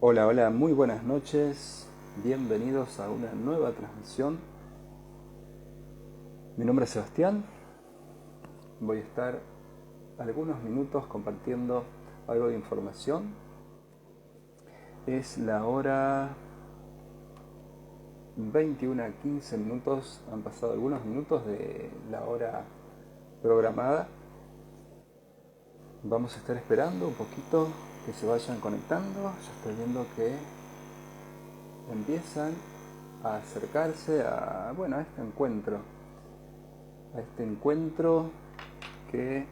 Hola, hola, muy buenas noches. Bienvenidos a una nueva transmisión. Mi nombre es Sebastián. Voy a estar algunos minutos compartiendo algo de información. Es la hora 21:15 minutos. Han pasado algunos minutos de la hora programada. Vamos a estar esperando un poquito que se vayan conectando. Ya estoy viendo que empiezan a acercarse a este encuentro que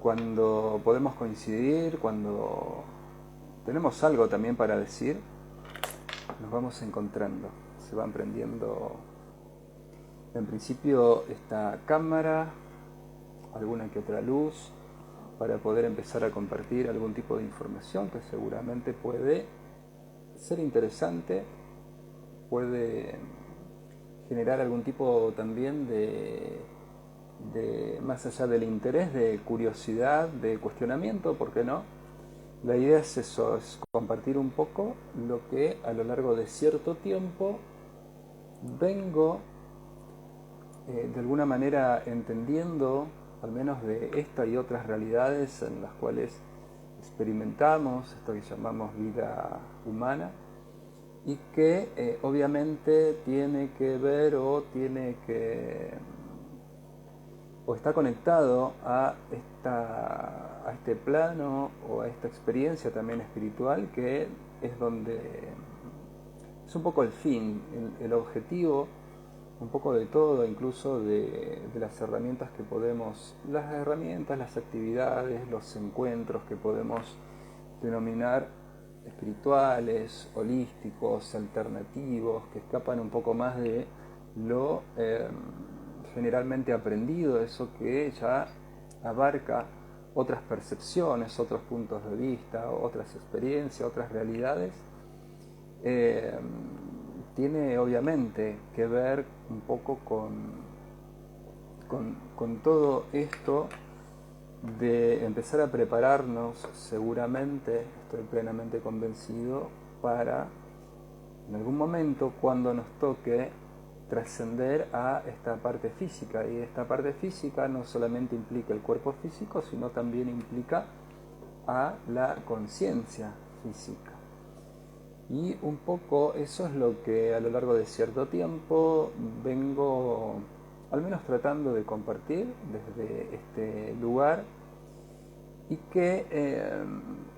cuando podemos coincidir, cuando tenemos algo también para decir, nos vamos encontrando. Se van prendiendo en principio esta cámara, alguna que otra luz, para poder empezar a compartir algún tipo de información que seguramente puede ser interesante, puede generar algún tipo también más allá del interés, de curiosidad, de cuestionamiento, ¿por qué no? La idea es eso, es compartir un poco lo que a lo largo de cierto tiempo vengo de alguna manera entendiendo, al menos de esta y otras realidades en las cuales experimentamos esto que llamamos vida humana, y que obviamente tiene que ver o está conectado a este plano o a esta experiencia también espiritual, que es donde es un poco el fin, el objetivo, un poco de todo, incluso de las herramientas que podemos, las herramientas, las actividades, los encuentros que podemos denominar espirituales, holísticos, alternativos, que escapan un poco más de lo generalmente aprendido, eso que ya abarca otras percepciones, otros puntos de vista, otras experiencias, otras realidades. eh, Tiene obviamente que ver un poco con todo esto de empezar a prepararnos, seguramente, estoy plenamente convencido, para en algún momento cuando nos toque trascender a esta parte física. Y esta parte física no solamente implica el cuerpo físico, sino también implica a la conciencia física. Y un poco eso es lo que a lo largo de cierto tiempo vengo al menos tratando de compartir desde este lugar, y que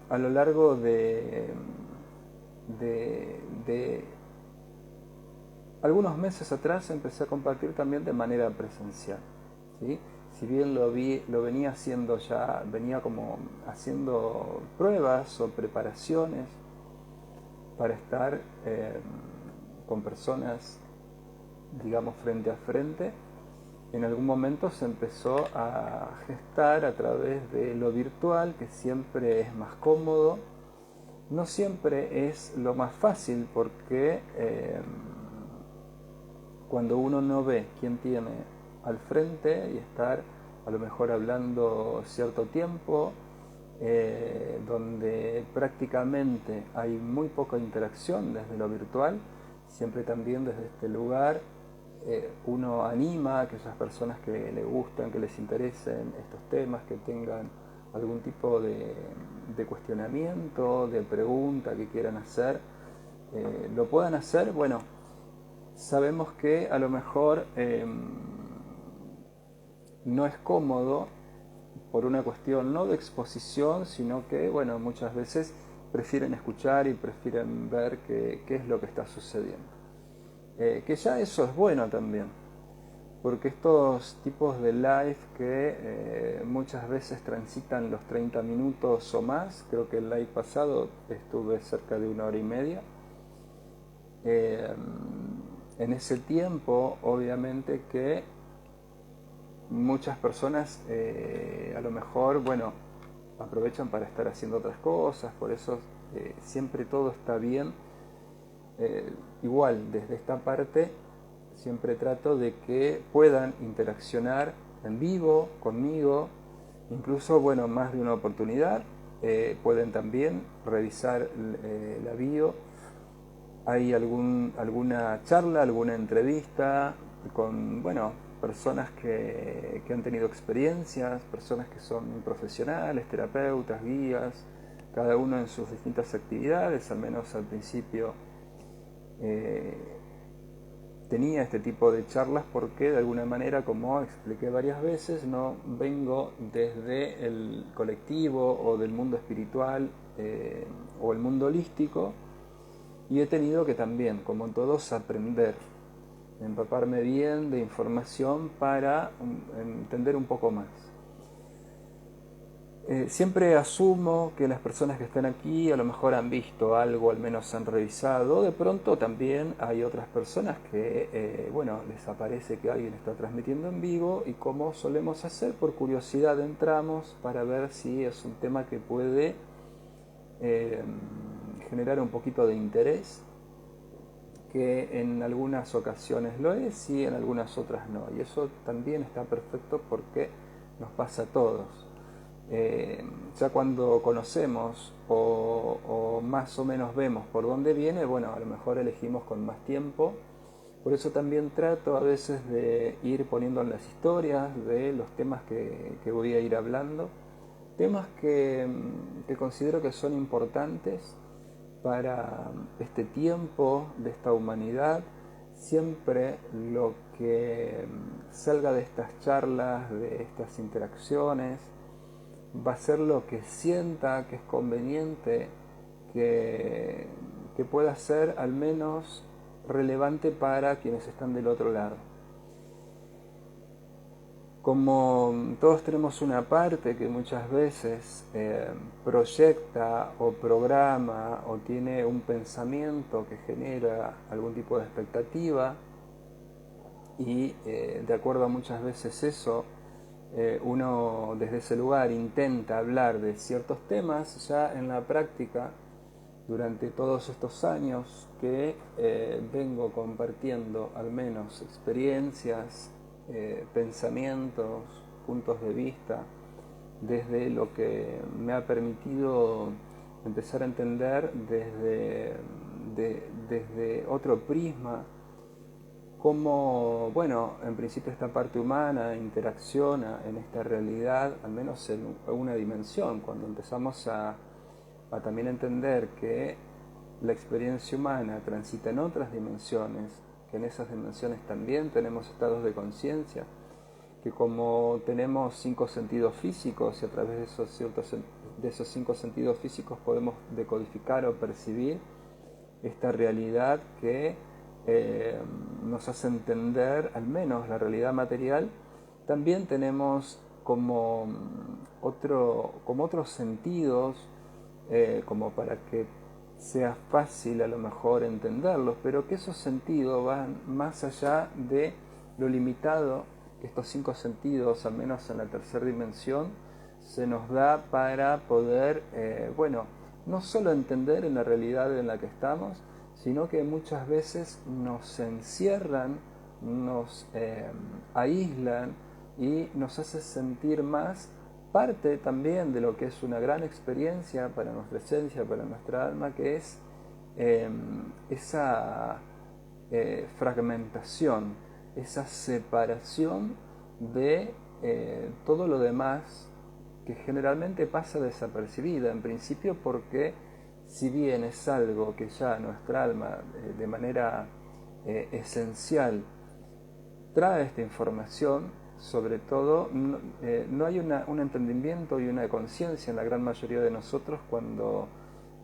a lo largo de algunos meses atrás empecé a compartir también de manera presencial, ¿sí? Si bien lo venía haciendo ya, venía como haciendo pruebas o preparaciones para estar con personas, digamos, frente a frente, en algún momento se empezó a gestar a través de lo virtual, que siempre es más cómodo. No siempre es lo más fácil, porque cuando uno no ve quién tiene al frente y estar a lo mejor hablando cierto tiempo, donde prácticamente hay muy poca interacción desde lo virtual, siempre también desde este lugar uno anima a aquellas personas que le gustan, que les interesen estos temas, que tengan algún tipo de cuestionamiento, de pregunta que quieran hacer, lo puedan hacer. Bueno, sabemos que a lo mejor no es cómodo por una cuestión no de exposición, sino que, bueno, muchas veces prefieren escuchar y prefieren ver qué es lo que está sucediendo. Que ya eso es bueno también, porque estos tipos de live que muchas veces transitan los 30 minutos o más, creo que el live pasado estuve cerca de 1 hora y media, eh, en ese tiempo obviamente que muchas personas a lo mejor, bueno, aprovechan para estar haciendo otras cosas, por eso siempre todo está bien. Igual, desde esta parte, siempre trato de que puedan interaccionar en vivo conmigo, incluso, bueno, más de una oportunidad. pueden también revisar la bio. Hay alguna charla, alguna entrevista con, bueno, personas que han tenido experiencias, personas que son profesionales, terapeutas, guías, cada uno en sus distintas actividades. Al menos al principio tenía este tipo de charlas porque de alguna manera, como expliqué varias veces, no vengo desde el colectivo o del mundo espiritual o el mundo holístico, y he tenido que también, como todos, aprender, empaparme bien de información para entender un poco más. Siempre asumo que las personas que están aquí a lo mejor han visto algo, al menos han revisado. De pronto también hay otras personas que, bueno, les aparece que alguien está transmitiendo en vivo, y como solemos hacer, por curiosidad entramos para ver si es un tema que puede generar un poquito de interés, que en algunas ocasiones lo es y en algunas otras no. Y eso también está perfecto porque nos pasa a todos. Ya cuando conocemos o más o menos vemos por dónde viene, bueno, a lo mejor elegimos con más tiempo. Por eso también trato a veces de ir poniendo en las historias de los temas que voy a ir hablando, temas que considero que son importantes para este tiempo de esta humanidad. Siempre lo que salga de estas charlas, de estas interacciones, va a ser lo que sienta que es conveniente, que pueda ser al menos relevante para quienes están del otro lado. Como todos tenemos una parte que muchas veces proyecta o programa o tiene un pensamiento que genera algún tipo de expectativa, y de acuerdo a muchas veces eso, uno desde ese lugar intenta hablar de ciertos temas. Ya en la práctica, durante todos estos años que vengo compartiendo al menos experiencias, pensamientos, puntos de vista, desde lo que me ha permitido empezar a entender desde otro prisma, cómo, bueno, en principio esta parte humana interacciona en esta realidad, al menos en una dimensión. Cuando empezamos a también entender que la experiencia humana transita en otras dimensiones, que en esas dimensiones también tenemos estados de conciencia, que como tenemos 5 sentidos físicos, y a través de esos 5 sentidos físicos podemos decodificar o percibir esta realidad que nos hace entender al menos la realidad material, también tenemos como otros sentidos, como para que sea fácil a lo mejor entenderlos, pero que esos sentidos van más allá de lo limitado que estos 5 sentidos, al menos en la tercera dimensión, se nos da para poder, bueno, no solo entender en la realidad en la que estamos, sino que muchas veces nos encierran, nos aíslan y nos hace sentir más parte también de lo que es una gran experiencia para nuestra esencia, para nuestra alma, que es esa fragmentación, esa separación de todo lo demás, que generalmente pasa desapercibida en principio, porque si bien es algo que ya nuestra alma de manera esencial trae esta información, sobre todo no hay un entendimiento y una conciencia en la gran mayoría de nosotros cuando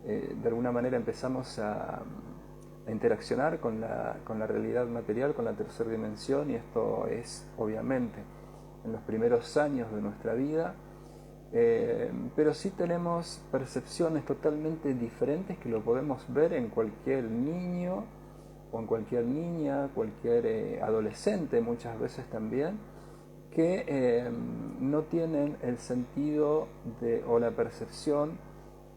de alguna manera empezamos a interaccionar con la realidad material, con la tercera dimensión. Y esto es obviamente en los primeros años de nuestra vida, pero sí tenemos percepciones totalmente diferentes, que lo podemos ver en cualquier niño o en cualquier niña, cualquier adolescente muchas veces también, que no tienen el sentido o la percepción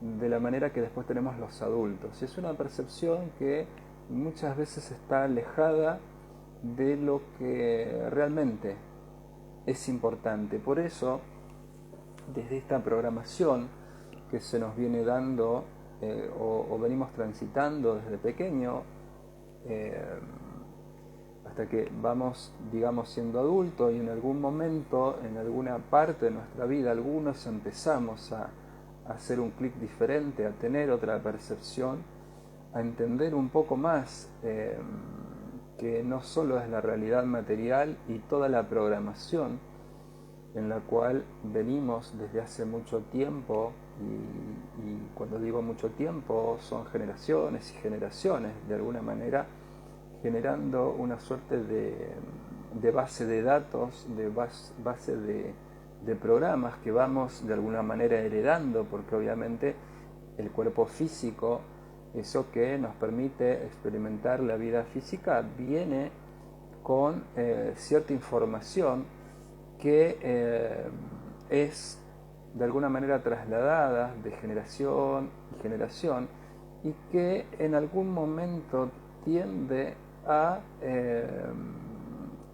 de la manera que después tenemos los adultos. Y es una percepción que muchas veces está alejada de lo que realmente es importante. Por eso, desde esta programación que se nos viene dando o venimos transitando desde pequeño hasta que vamos, digamos, siendo adultos, y en algún momento, en alguna parte de nuestra vida, algunos empezamos a hacer un clic diferente, a tener otra percepción, a entender un poco más que no solo es la realidad material y toda la programación en la cual venimos desde hace mucho tiempo, y cuando digo mucho tiempo son generaciones y generaciones, de alguna manera generando una suerte de base de datos, de base de programas que vamos de alguna manera heredando, porque obviamente el cuerpo físico, eso que nos permite experimentar la vida física, viene con cierta información que es de alguna manera trasladada de generación en generación, y que en algún momento tiende a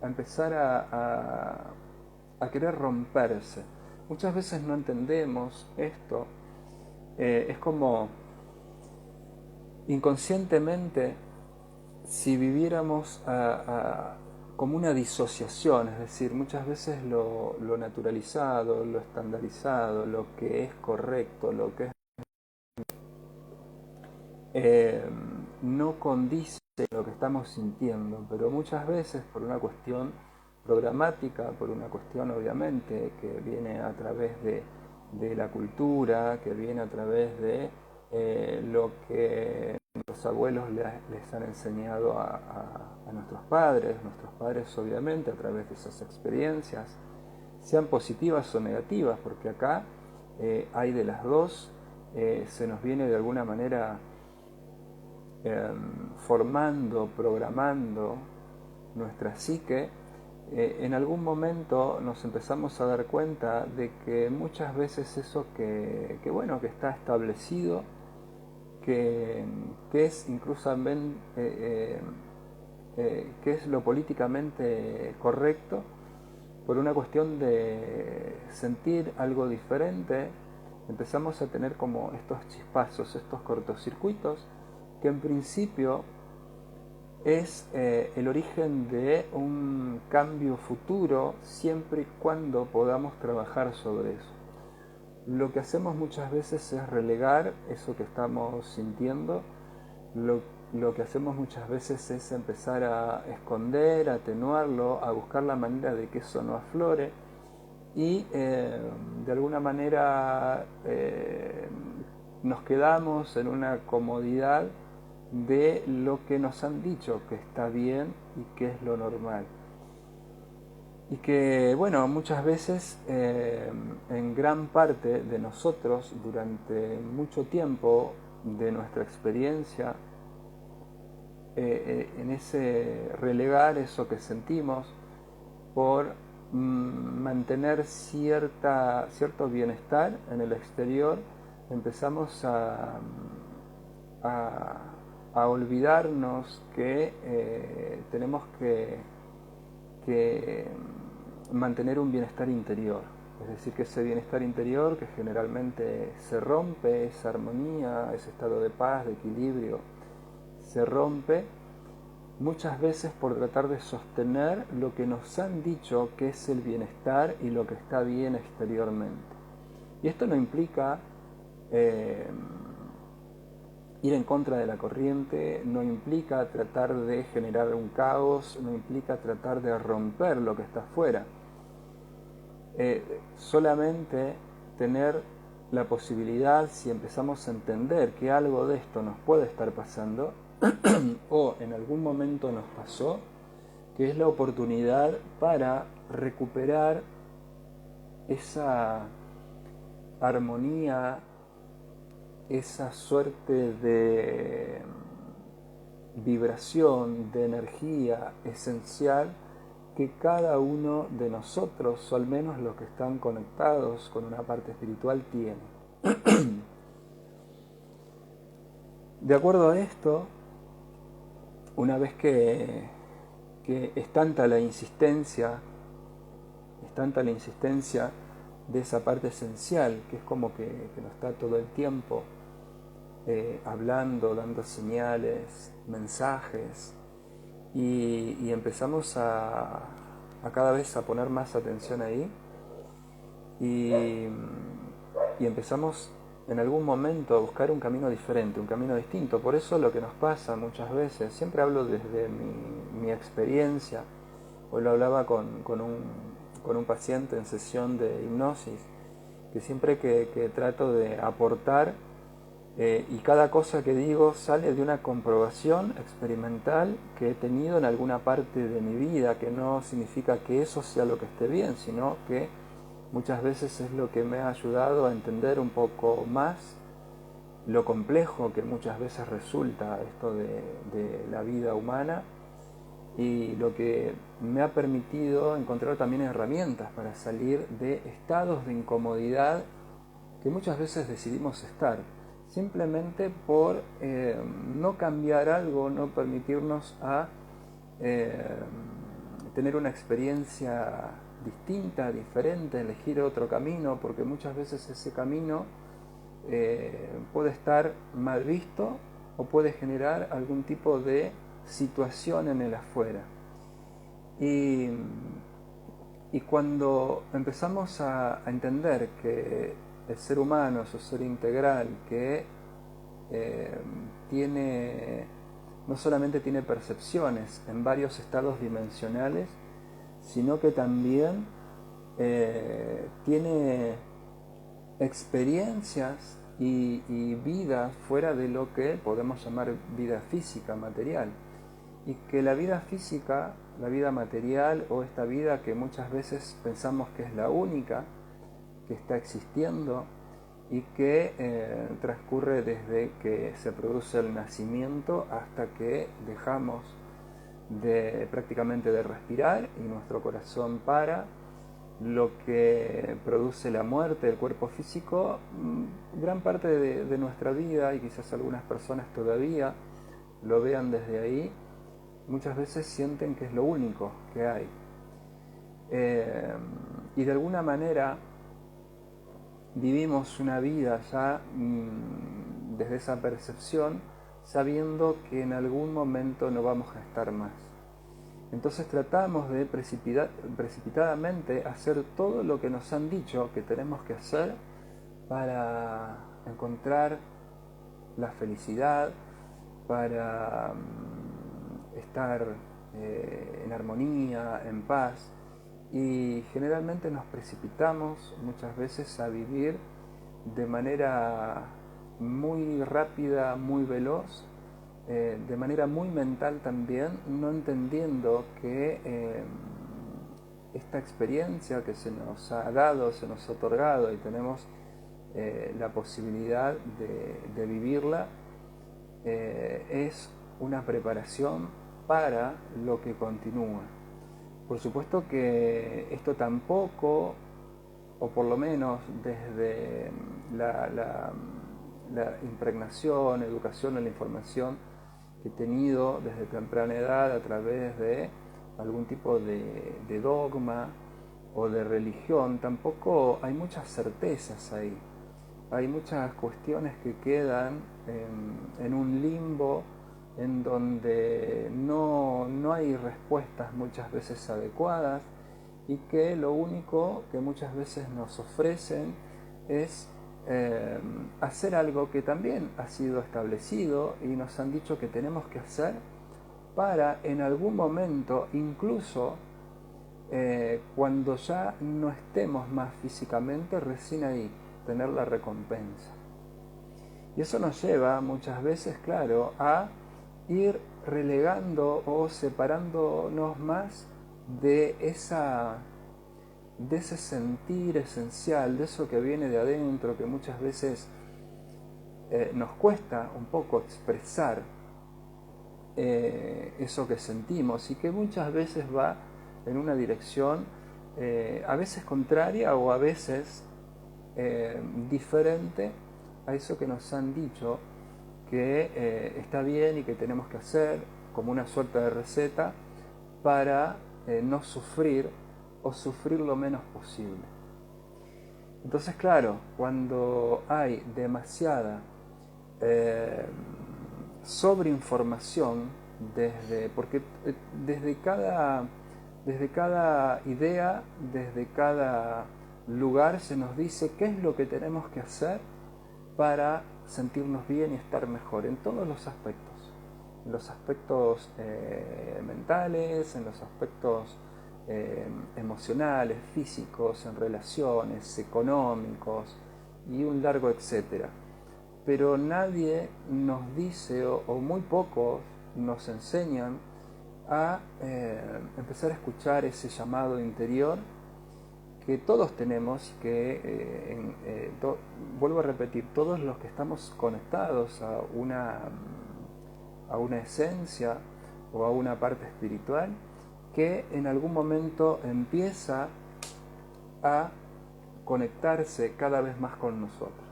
empezar a querer romperse. Muchas veces no entendemos esto. Es como inconscientemente, si viviéramos como una disociación, es decir, muchas veces lo naturalizado, lo estandarizado, lo que es correcto, lo que es no condice con lo que estamos sintiendo, pero muchas veces por una cuestión programática, por una cuestión obviamente que viene a través de la cultura, que viene a través de lo que los abuelos les han enseñado a nuestros padres obviamente a través de esas experiencias, sean positivas o negativas, porque acá hay de las dos, se nos viene de alguna manera formando, programando nuestra psique. En algún momento nos empezamos a dar cuenta de que muchas veces eso bueno, que está establecido, que es incluso que es lo políticamente correcto, por una cuestión de sentir algo diferente, empezamos a tener como estos chispazos, estos cortocircuitos, que en principio es el origen de un cambio futuro, siempre y cuando podamos trabajar sobre eso. Lo que hacemos muchas veces es relegar eso que estamos sintiendo, lo que hacemos muchas veces es empezar a esconder, a atenuarlo, a buscar la manera de que eso no aflore, y de alguna manera nos quedamos en una comodidad de lo que nos han dicho que está bien y que es lo normal. Y que, bueno, muchas veces en gran parte de nosotros, durante mucho tiempo de nuestra experiencia, en ese relegar eso que sentimos por mantener cierto bienestar en el exterior, empezamos a olvidarnos que tenemos que mantener un bienestar interior. Es decir, que ese bienestar interior que generalmente se rompe, esa armonía, ese estado de paz, de equilibrio, se rompe muchas veces por tratar de sostener lo que nos han dicho que es el bienestar y lo que está bien exteriormente. Y esto no implica ir en contra de la corriente, no implica tratar de generar un caos, no implica tratar de romper lo que está afuera. Solamente tener la posibilidad, si empezamos a entender que algo de esto nos puede estar pasando, o en algún momento nos pasó, que es la oportunidad para recuperar esa armonía, esa suerte de vibración, de energía esencial que cada uno de nosotros, o al menos los que están conectados con una parte espiritual, tiene. De acuerdo a esto, una vez que es tanta la insistencia de esa parte esencial, que es como que nos está todo el tiempo hablando, dando señales, mensajes, y empezamos a cada vez a poner más atención ahí, y, y empezamos en algún momento a buscar un camino diferente, un camino distinto. Por eso lo que nos pasa muchas veces, siempre hablo desde mi experiencia, hoy lo hablaba con un paciente en sesión de hipnosis, que siempre que trato de aportar, y cada cosa que digo sale de una comprobación experimental que he tenido en alguna parte de mi vida, que no significa que eso sea lo que esté bien, sino que muchas veces es lo que me ha ayudado a entender un poco más lo complejo que muchas veces resulta esto de la vida humana, y lo que me ha permitido encontrar también herramientas para salir de estados de incomodidad que muchas veces decidimos estar, simplemente por no cambiar algo, no permitirnos a tener una experiencia distinta, diferente, elegir otro camino, porque muchas veces ese camino puede estar mal visto o puede generar algún tipo de situación en el afuera. Y cuando empezamos a entender que el ser humano es un ser integral, que no solamente tiene percepciones en varios estados dimensionales, sino que también tiene experiencias y vida fuera de lo que podemos llamar vida física, material, y que la vida física, la vida material, o esta vida que muchas veces pensamos que es la única que está existiendo y que transcurre desde que se produce el nacimiento hasta que dejamos prácticamente de respirar y nuestro corazón para, lo que produce la muerte del cuerpo físico, gran parte de nuestra vida, y quizás algunas personas todavía lo vean desde ahí, muchas veces sienten que es lo único que hay. Y de alguna manera vivimos una vida ya desde esa percepción, sabiendo que en algún momento no vamos a estar más. Entonces tratamos de precipitadamente hacer todo lo que nos han dicho que tenemos que hacer para encontrar la felicidad, para estar en armonía, en paz, y generalmente nos precipitamos muchas veces a vivir de manera muy rápida, muy veloz, de manera muy mental también, no entendiendo que esta experiencia que se nos ha dado, se nos ha otorgado, y tenemos la posibilidad de vivirla, es una preparación para lo que continúa. Por supuesto que esto tampoco, o por lo menos desde la impregnación, educación, la información que he tenido desde temprana edad a través de algún tipo de dogma o de religión, tampoco hay muchas certezas ahí. Hay muchas cuestiones que quedan en un limbo en donde no hay respuestas muchas veces adecuadas, y que lo único que muchas veces nos ofrecen es hacer algo que también ha sido establecido y nos han dicho que tenemos que hacer para en algún momento, incluso cuando ya no estemos más físicamente, recién ahí tener la recompensa. Y eso nos lleva muchas veces, claro, a ir relegando o separándonos más de ese sentir esencial, de eso que viene de adentro, que muchas veces nos cuesta un poco expresar eso que sentimos, y que muchas veces va en una dirección a veces contraria o a veces diferente a eso que nos han dicho que está bien y que tenemos que hacer, como una suerte de receta para no sufrir, o sufrir lo menos posible. Entonces, claro, cuando hay demasiada eh, sobreinformación, porque desde cada idea, desde cada lugar se nos dice qué es lo que tenemos que hacer para sentirnos bien y estar mejor en todos los aspectos, en los aspectos mentales, en los aspectos emocionales, físicos, en relaciones, económicos y un largo etcétera. Pero nadie nos dice, o muy pocos nos enseñan a empezar a escuchar ese llamado interior que todos tenemos, vuelvo a repetir, todos los que estamos conectados a una esencia o a una parte espiritual, que en algún momento empieza a conectarse cada vez más con nosotros.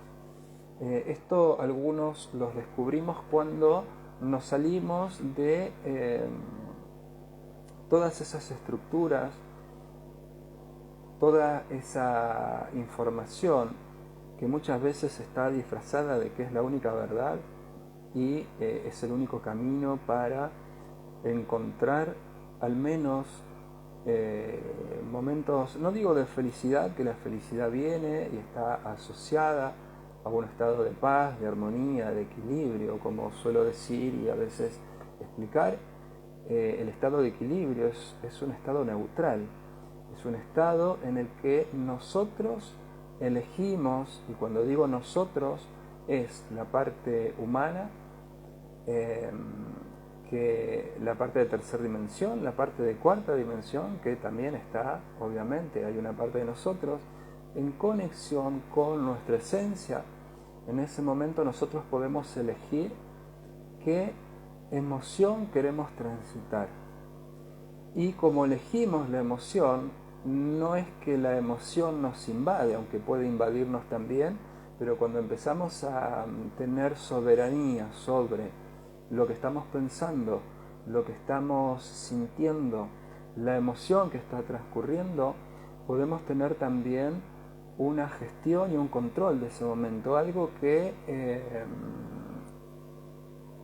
Esto algunos los descubrimos cuando nos salimos de todas esas estructuras, toda esa información que muchas veces está disfrazada de que es la única verdad y es el único camino para encontrar al menos momentos, no digo de felicidad, que la felicidad viene y está asociada a un estado de paz, de armonía, de equilibrio, como suelo decir y a veces explicar. El estado de equilibrio es un estado neutral, es un estado en el que nosotros elegimos, y cuando digo nosotros es la parte humana, que la parte de tercera dimensión, la parte de cuarta dimensión, que también está, obviamente, hay una parte de nosotros en conexión con nuestra esencia. En ese momento nosotros podemos elegir qué emoción queremos transitar. Y como elegimos la emoción, no es que la emoción nos invade, aunque puede invadirnos también, pero cuando empezamos a tener soberanía sobre lo que estamos pensando, lo que estamos sintiendo, la emoción que está transcurriendo, podemos tener también una gestión y un control de ese momento, algo que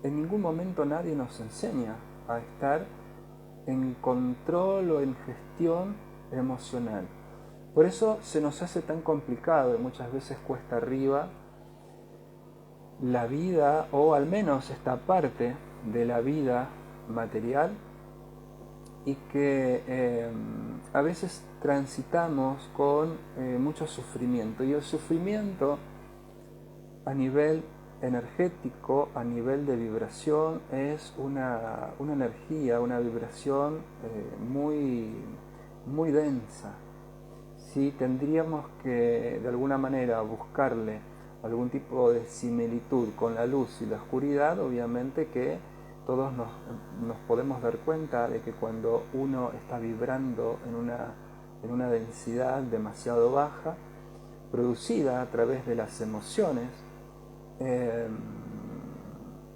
en ningún momento nadie nos enseña a estar en control o en gestión emocional. Por eso se nos hace tan complicado y muchas veces cuesta arriba la vida, o al menos esta parte de la vida material, y que a veces transitamos con mucho sufrimiento. Y el sufrimiento a nivel energético, a nivel de vibración, es una energía, una vibración muy densa. Si tendríamos que de alguna manera buscarle algún tipo de similitud con la luz y la oscuridad, obviamente que todos nos podemos dar cuenta de que cuando uno está vibrando en una densidad demasiado baja, producida a través de las emociones,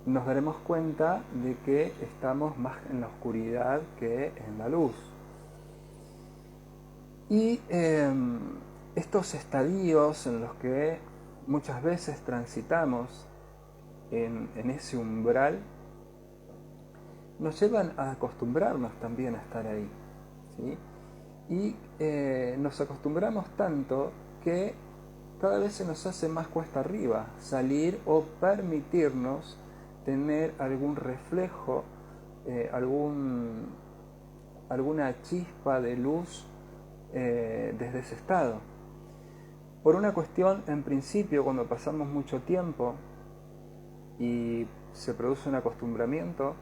nos daremos cuenta de que estamos más en la oscuridad que en la luz. Y estos estadios en los que muchas veces transitamos en ese umbral nos llevan a acostumbrarnos también a estar ahí, ¿sí? Y nos acostumbramos tanto que cada vez se nos hace más cuesta arriba salir o permitirnos tener algún reflejo, alguna chispa de luz desde ese estado. Por una cuestión, en principio, cuando pasamos mucho tiempo y se produce un acostumbramiento,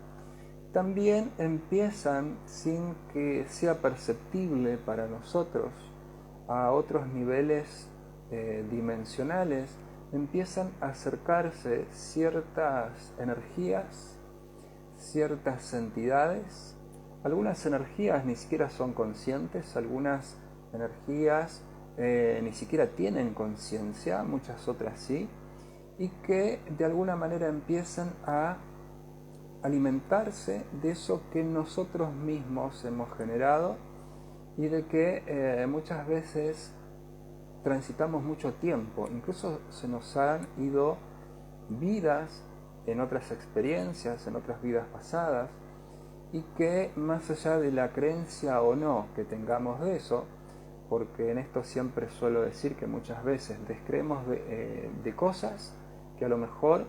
también empiezan, sin que sea perceptible para nosotros, a otros niveles dimensionales, empiezan a acercarse ciertas energías, ciertas entidades. Algunas energías ni siquiera son conscientes, algunas energías ni siquiera tienen conciencia, muchas otras sí, y que de alguna manera empiezan a alimentarse de eso que nosotros mismos hemos generado y de que muchas veces transitamos mucho tiempo, incluso se nos han ido vidas en otras experiencias, en otras vidas pasadas, y que más allá de la creencia o no que tengamos de eso, porque en esto siempre suelo decir que muchas veces descreemos de cosas que a lo mejor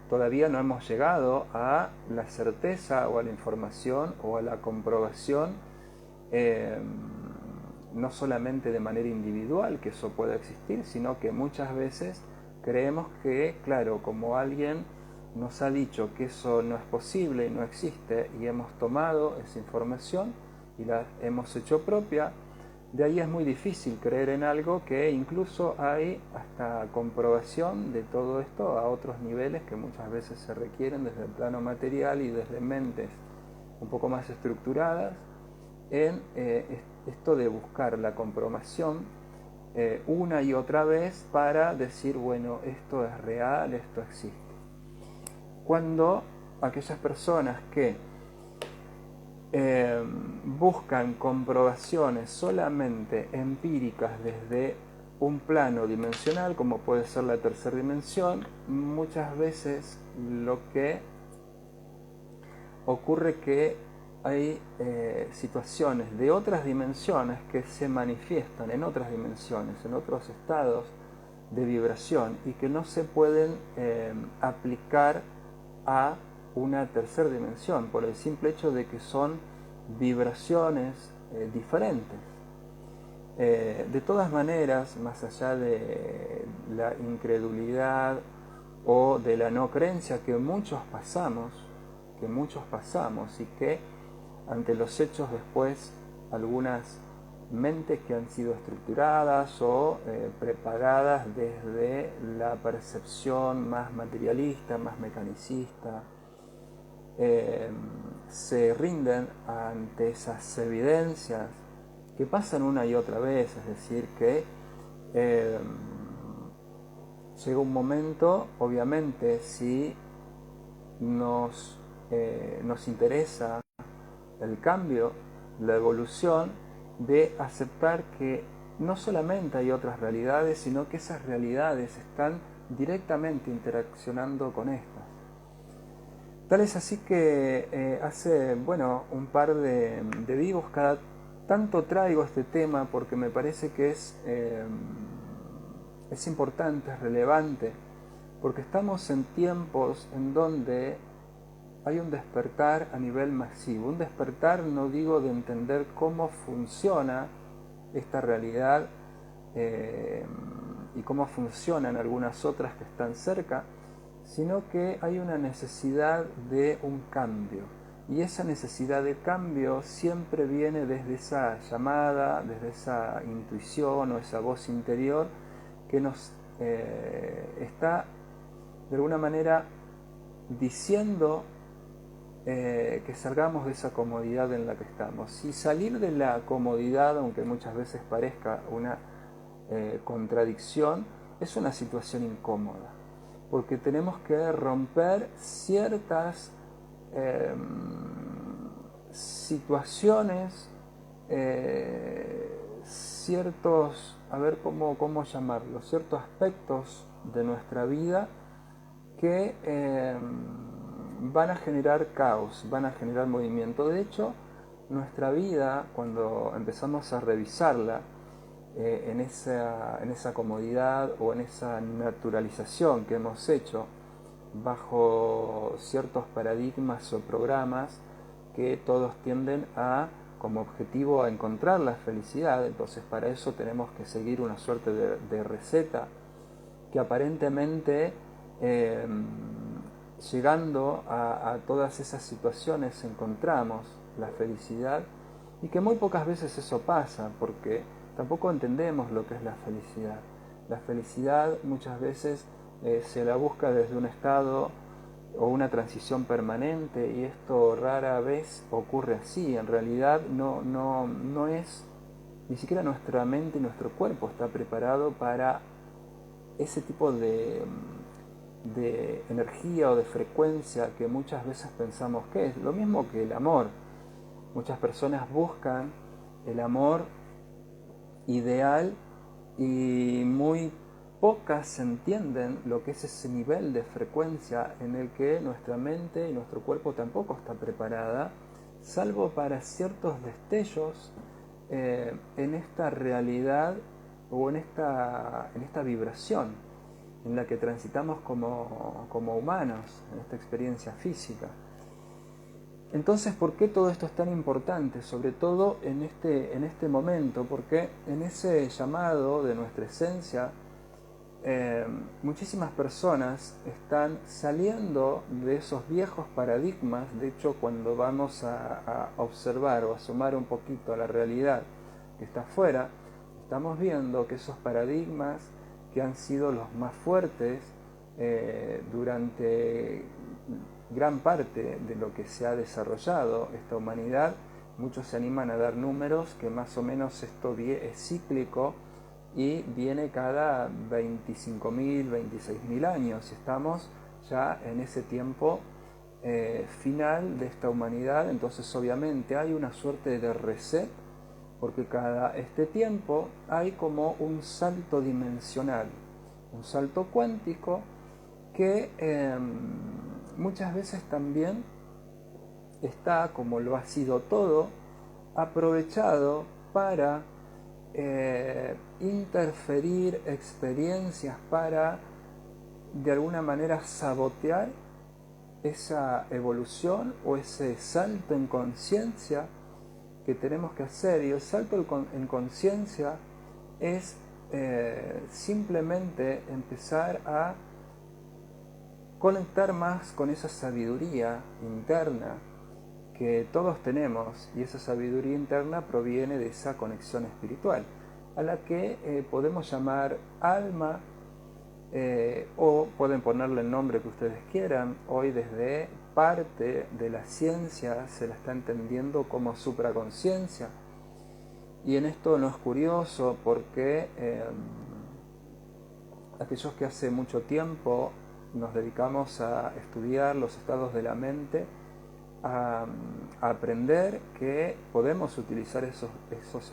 todavía no hemos llegado a la certeza o a la información o a la comprobación, no solamente de manera individual que eso pueda existir, sino que muchas veces creemos que, claro, como alguien nos ha dicho que eso no es posible y no existe, y hemos tomado esa información y la hemos hecho propia, de ahí es muy difícil creer en algo que incluso hay hasta comprobación de todo esto a otros niveles que muchas veces se requieren desde el plano material y desde mentes un poco más estructuradas en esto de buscar la comprobación una y otra vez para decir, bueno, esto es real, esto existe. Cuando aquellas personas que buscan comprobaciones solamente empíricas desde un plano dimensional, como puede ser la tercera dimensión, muchas veces lo que ocurre que hay situaciones de otras dimensiones que se manifiestan en otras dimensiones, en otros estados de vibración y que no se pueden aplicar a una tercera dimensión por el simple hecho de que son vibraciones diferentes. De todas maneras, más allá de la incredulidad o de la no creencia que muchos pasamos y que ante los hechos después algunas mentes que han sido estructuradas o preparadas desde la percepción más materialista, más mecanicista, se rinden ante esas evidencias que pasan una y otra vez, es decir, que llega un momento, obviamente, si nos interesa el cambio, la evolución, de aceptar que no solamente hay otras realidades, sino que esas realidades están directamente interaccionando con estas. Tal es así que hace, un par de vivos, cada tanto traigo este tema porque me parece que es importante, es relevante, porque estamos en tiempos en donde hay un despertar a nivel masivo. Un despertar, no digo de entender cómo funciona esta realidad y cómo funcionan algunas otras que están cerca, sino que hay una necesidad de un cambio. Y esa necesidad de cambio siempre viene desde esa llamada, desde esa intuición o esa voz interior que nos está de alguna manera diciendo que salgamos de esa comodidad en la que estamos. Y salir de la comodidad, aunque muchas veces parezca una contradicción, es una situación incómoda, porque tenemos que romper ciertas situaciones, ciertos, a ver cómo llamarlo, ciertos aspectos de nuestra vida que van a generar caos, van a generar movimiento. De hecho, nuestra vida, cuando empezamos a revisarla en esa comodidad o en esa naturalización que hemos hecho bajo ciertos paradigmas o programas que todos tienden a, como objetivo, a encontrar la felicidad, entonces para eso tenemos que seguir una suerte de receta que aparentemente llegando a todas esas situaciones encontramos la felicidad, y que muy pocas veces eso pasa porque tampoco entendemos lo que es la felicidad. La felicidad muchas veces se la busca desde un estado o una transición permanente, y esto rara vez ocurre así. En realidad no es, ni siquiera nuestra mente y nuestro cuerpo está preparado para ese tipo de energía o de frecuencia que muchas veces pensamos que es. Lo mismo que el amor. Muchas personas buscan el amor ideal y muy pocas entienden lo que es ese nivel de frecuencia en el que nuestra mente y nuestro cuerpo tampoco está preparada, salvo para ciertos destellos en esta realidad o en esta vibración en la que transitamos como humanos, en esta experiencia física. Entonces, ¿por qué todo esto es tan importante? Sobre todo en este momento, porque en ese llamado de nuestra esencia, muchísimas personas están saliendo de esos viejos paradigmas. De hecho, cuando vamos a observar o asomar un poquito a la realidad que está afuera, estamos viendo que esos paradigmas que han sido los más fuertes durante gran parte de lo que se ha desarrollado esta humanidad, muchos se animan a dar números que más o menos esto es cíclico y viene cada 25.000, 26.000 años. Estamos ya en ese tiempo final de esta humanidad, entonces obviamente hay una suerte de reset, porque cada este tiempo hay como un salto dimensional, un salto cuántico que muchas veces también está, como lo ha sido todo, aprovechado para interferir experiencias, para de alguna manera sabotear esa evolución o ese salto en conciencia que tenemos que hacer. Y el salto en conciencia es simplemente empezar a conectar más con esa sabiduría interna que todos tenemos, y esa sabiduría interna proviene de esa conexión espiritual, a la que podemos llamar alma, o pueden ponerle el nombre que ustedes quieran. Hoy desde parte de la ciencia se la está entendiendo como supraconciencia, y en esto no es curioso porque aquellos que hace mucho tiempo nos dedicamos a estudiar los estados de la mente, a aprender que podemos utilizar esos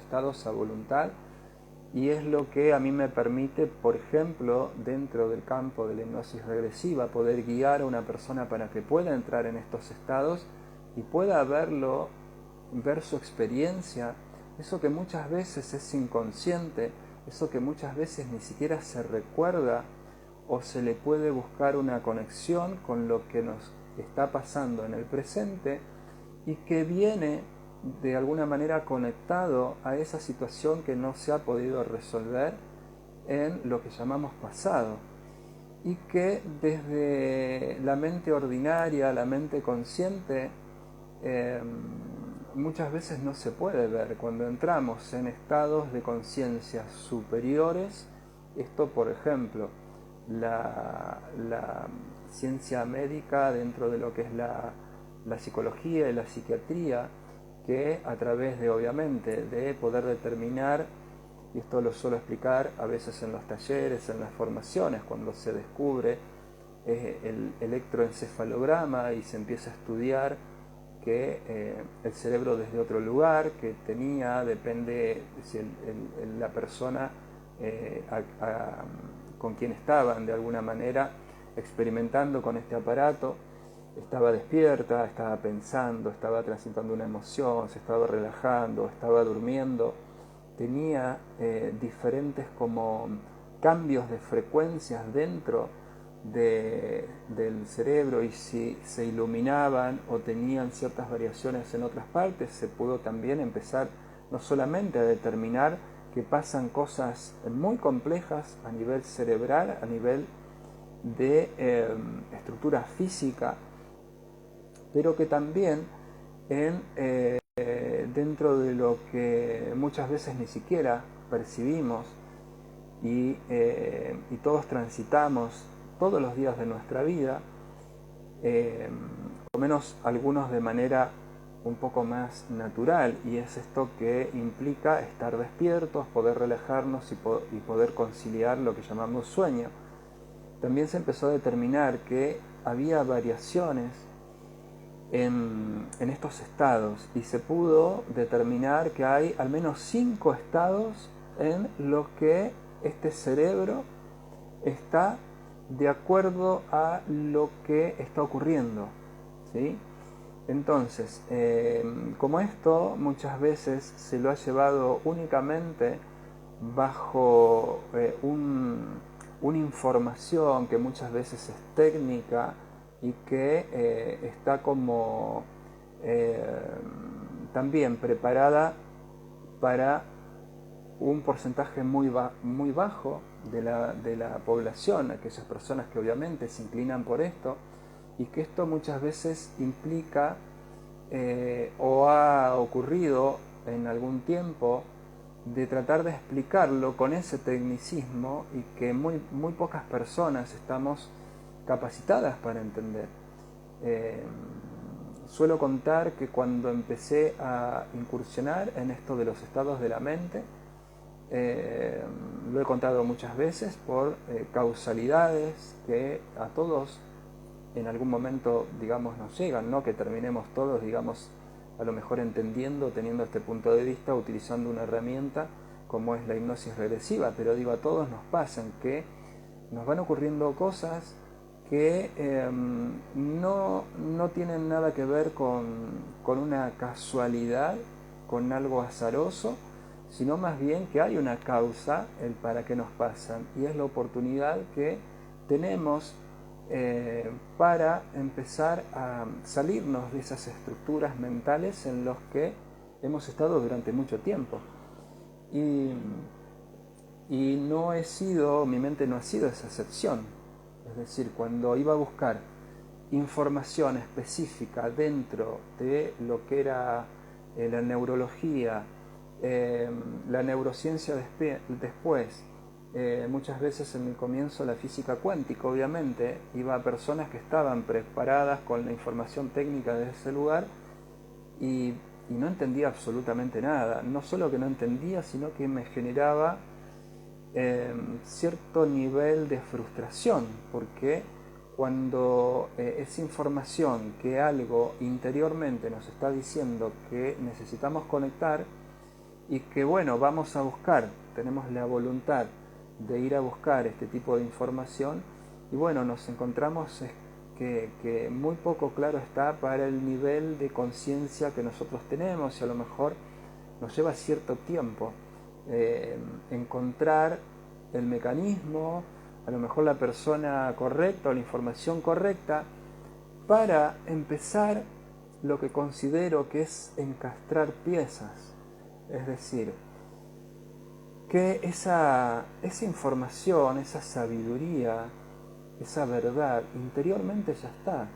estados a voluntad, y es lo que a mí me permite, por ejemplo, dentro del campo de la hipnosis regresiva, poder guiar a una persona para que pueda entrar en estos estados y pueda ver su experiencia, eso que muchas veces es inconsciente, eso que muchas veces ni siquiera se recuerda o se le puede buscar una conexión con lo que nos está pasando en el presente, y que viene de alguna manera conectado a esa situación que no se ha podido resolver en lo que llamamos pasado, y que desde la mente ordinaria, la mente consciente, muchas veces no se puede ver. Cuando entramos en estados de conciencia superiores, esto, por ejemplo, la ciencia médica dentro de lo que es la psicología y la psiquiatría, que a través de, obviamente, de poder determinar, y esto lo suelo explicar a veces en los talleres, en las formaciones, cuando se descubre el electroencefalograma y se empieza a estudiar que el cerebro desde otro lugar que tenía, depende si la persona con quien estaban de alguna manera experimentando con este aparato, estaba despierta, estaba pensando, estaba transitando una emoción, se estaba relajando, estaba durmiendo, tenía diferentes como cambios de frecuencias dentro del cerebro, y si se iluminaban o tenían ciertas variaciones en otras partes, se pudo también empezar no solamente a determinar que pasan cosas muy complejas a nivel cerebral, a nivel de estructura física, pero que también dentro de lo que muchas veces ni siquiera percibimos y todos transitamos todos los días de nuestra vida, por lo menos algunos de manera un poco más natural, y es esto que implica estar despiertos, poder relajarnos y poder conciliar lo que llamamos sueño. También se empezó a determinar que había variaciones en estos estados, y se pudo determinar que hay al menos 5 estados en los que este cerebro está de acuerdo a lo que está ocurriendo, ¿sí? Entonces, como esto muchas veces se lo ha llevado únicamente bajo una información que muchas veces es técnica y que está como también preparada para un porcentaje muy bajo de la población, aquellas personas que obviamente se inclinan por esto, y que esto muchas veces implica o ha ocurrido en algún tiempo de tratar de explicarlo con ese tecnicismo y que muy pocas personas estamos capacitadas para entender. Suelo contar que cuando empecé a incursionar en esto de los estados de la mente, lo he contado muchas veces por causalidades que a todos en algún momento, digamos, nos llegan, no que terminemos todos, digamos, a lo mejor entendiendo, teniendo este punto de vista, utilizando una herramienta como es la hipnosis regresiva, pero digo, a todos nos pasan que nos van ocurriendo cosas que no tienen nada que ver con una casualidad, con algo azaroso, sino más bien que hay una causa el para qué nos pasan, y es la oportunidad que tenemos para empezar a salirnos de esas estructuras mentales en las que hemos estado durante mucho tiempo. Y mi mente no ha sido esa excepción. Es decir, cuando iba a buscar información específica dentro de lo que era la neurología, la neurociencia después, muchas veces en el comienzo la física cuántica, obviamente, iba a personas que estaban preparadas con la información técnica de ese lugar y no entendía absolutamente nada. No solo que no entendía, sino que me generaba cierto nivel de frustración, porque cuando esa información que algo interiormente nos está diciendo que necesitamos conectar y que bueno, vamos a buscar, tenemos la voluntad de ir a buscar este tipo de información, y bueno, nos encontramos que muy poco claro está para el nivel de conciencia que nosotros tenemos, y a lo mejor nos lleva cierto tiempo encontrar el mecanismo, a lo mejor la persona correcta o la información correcta para empezar lo que considero que es encastrar piezas. Es decir, que esa información, esa sabiduría, esa verdad interiormente ya está,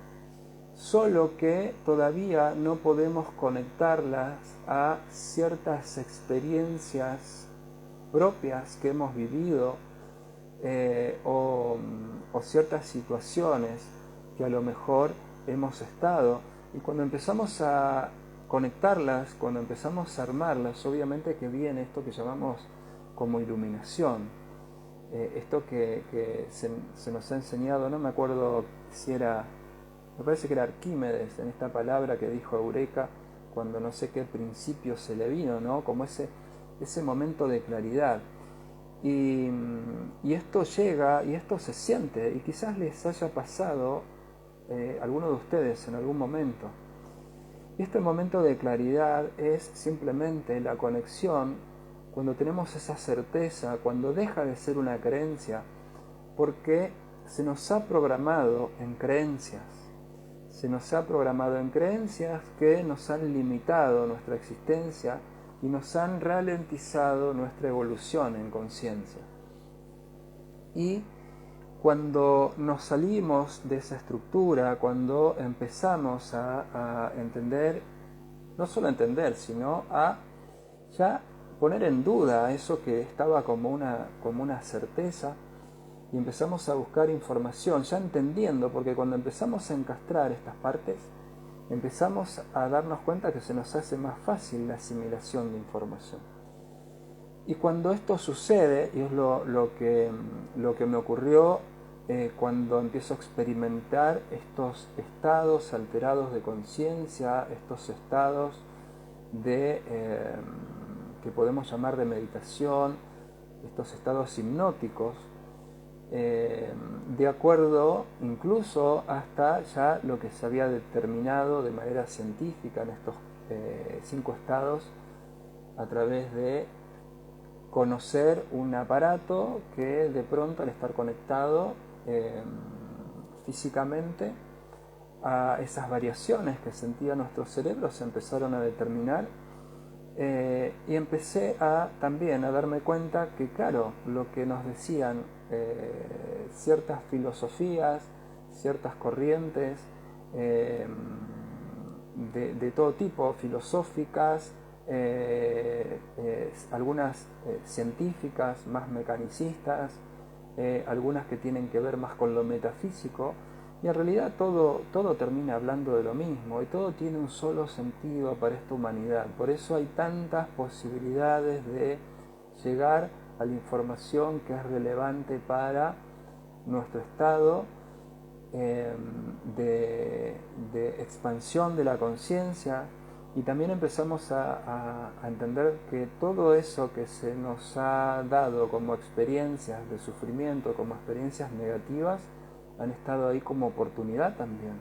solo que todavía no podemos conectarlas a ciertas experiencias propias que hemos vivido o ciertas situaciones que a lo mejor hemos estado, y cuando empezamos a conectarlas, cuando empezamos a armarlas, obviamente que viene esto que llamamos como iluminación, esto que se nos ha enseñado, no me acuerdo si era, me parece que era Arquímedes, en esta palabra que dijo Eureka, cuando no sé qué principio se le vino, ¿no? Como ese momento de claridad. Y esto llega y esto se siente, y quizás les haya pasado a alguno de ustedes en algún momento. Y este momento de claridad es simplemente la conexión cuando tenemos esa certeza, cuando deja de ser una creencia, porque se nos ha programado en creencias. Se nos ha programado en creencias que nos han limitado nuestra existencia y nos han ralentizado nuestra evolución en conciencia. Y cuando nos salimos de esa estructura, cuando empezamos a entender, no solo entender, sino a ya poner en duda eso que estaba como una certeza, y empezamos a buscar información, ya entendiendo, porque cuando empezamos a encastrar estas partes, empezamos a darnos cuenta que se nos hace más fácil la asimilación de información. Y cuando esto sucede, y es lo que me ocurrió cuando empiezo a experimentar estos estados alterados de conciencia, estos estados que podemos llamar de meditación, estos estados hipnóticos, de acuerdo incluso hasta ya lo que se había determinado de manera científica en estos 5 estados, a través de conocer un aparato que de pronto, al estar conectado físicamente a esas variaciones que sentía nuestro cerebro, se empezaron a determinar, y empecé también a darme cuenta que, claro, lo que nos decían ciertas filosofías, ciertas corrientes de todo tipo, filosóficas, algunas científicas, más mecanicistas, algunas que tienen que ver más con lo metafísico, y en realidad todo termina hablando de lo mismo, y todo tiene un solo sentido para esta humanidad. Por eso hay tantas posibilidades de llegar a la información que es relevante para nuestro estado de expansión de la conciencia. Y también empezamos a entender que todo eso que se nos ha dado como experiencias de sufrimiento, como experiencias negativas, han estado ahí como oportunidad también.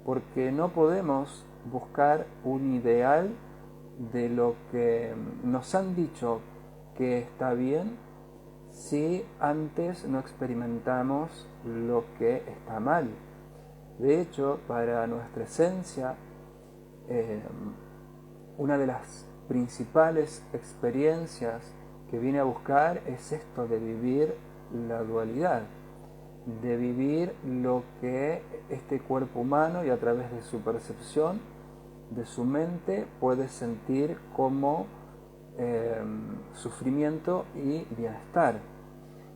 Porque no podemos buscar un ideal de lo que nos han dicho que está bien si antes no experimentamos lo que está mal. De hecho, para nuestra esencia, una de las principales experiencias que viene a buscar es esto de vivir la dualidad, de vivir lo que este cuerpo humano, y a través de su percepción, de su mente, puede sentir como sufrimiento y bienestar.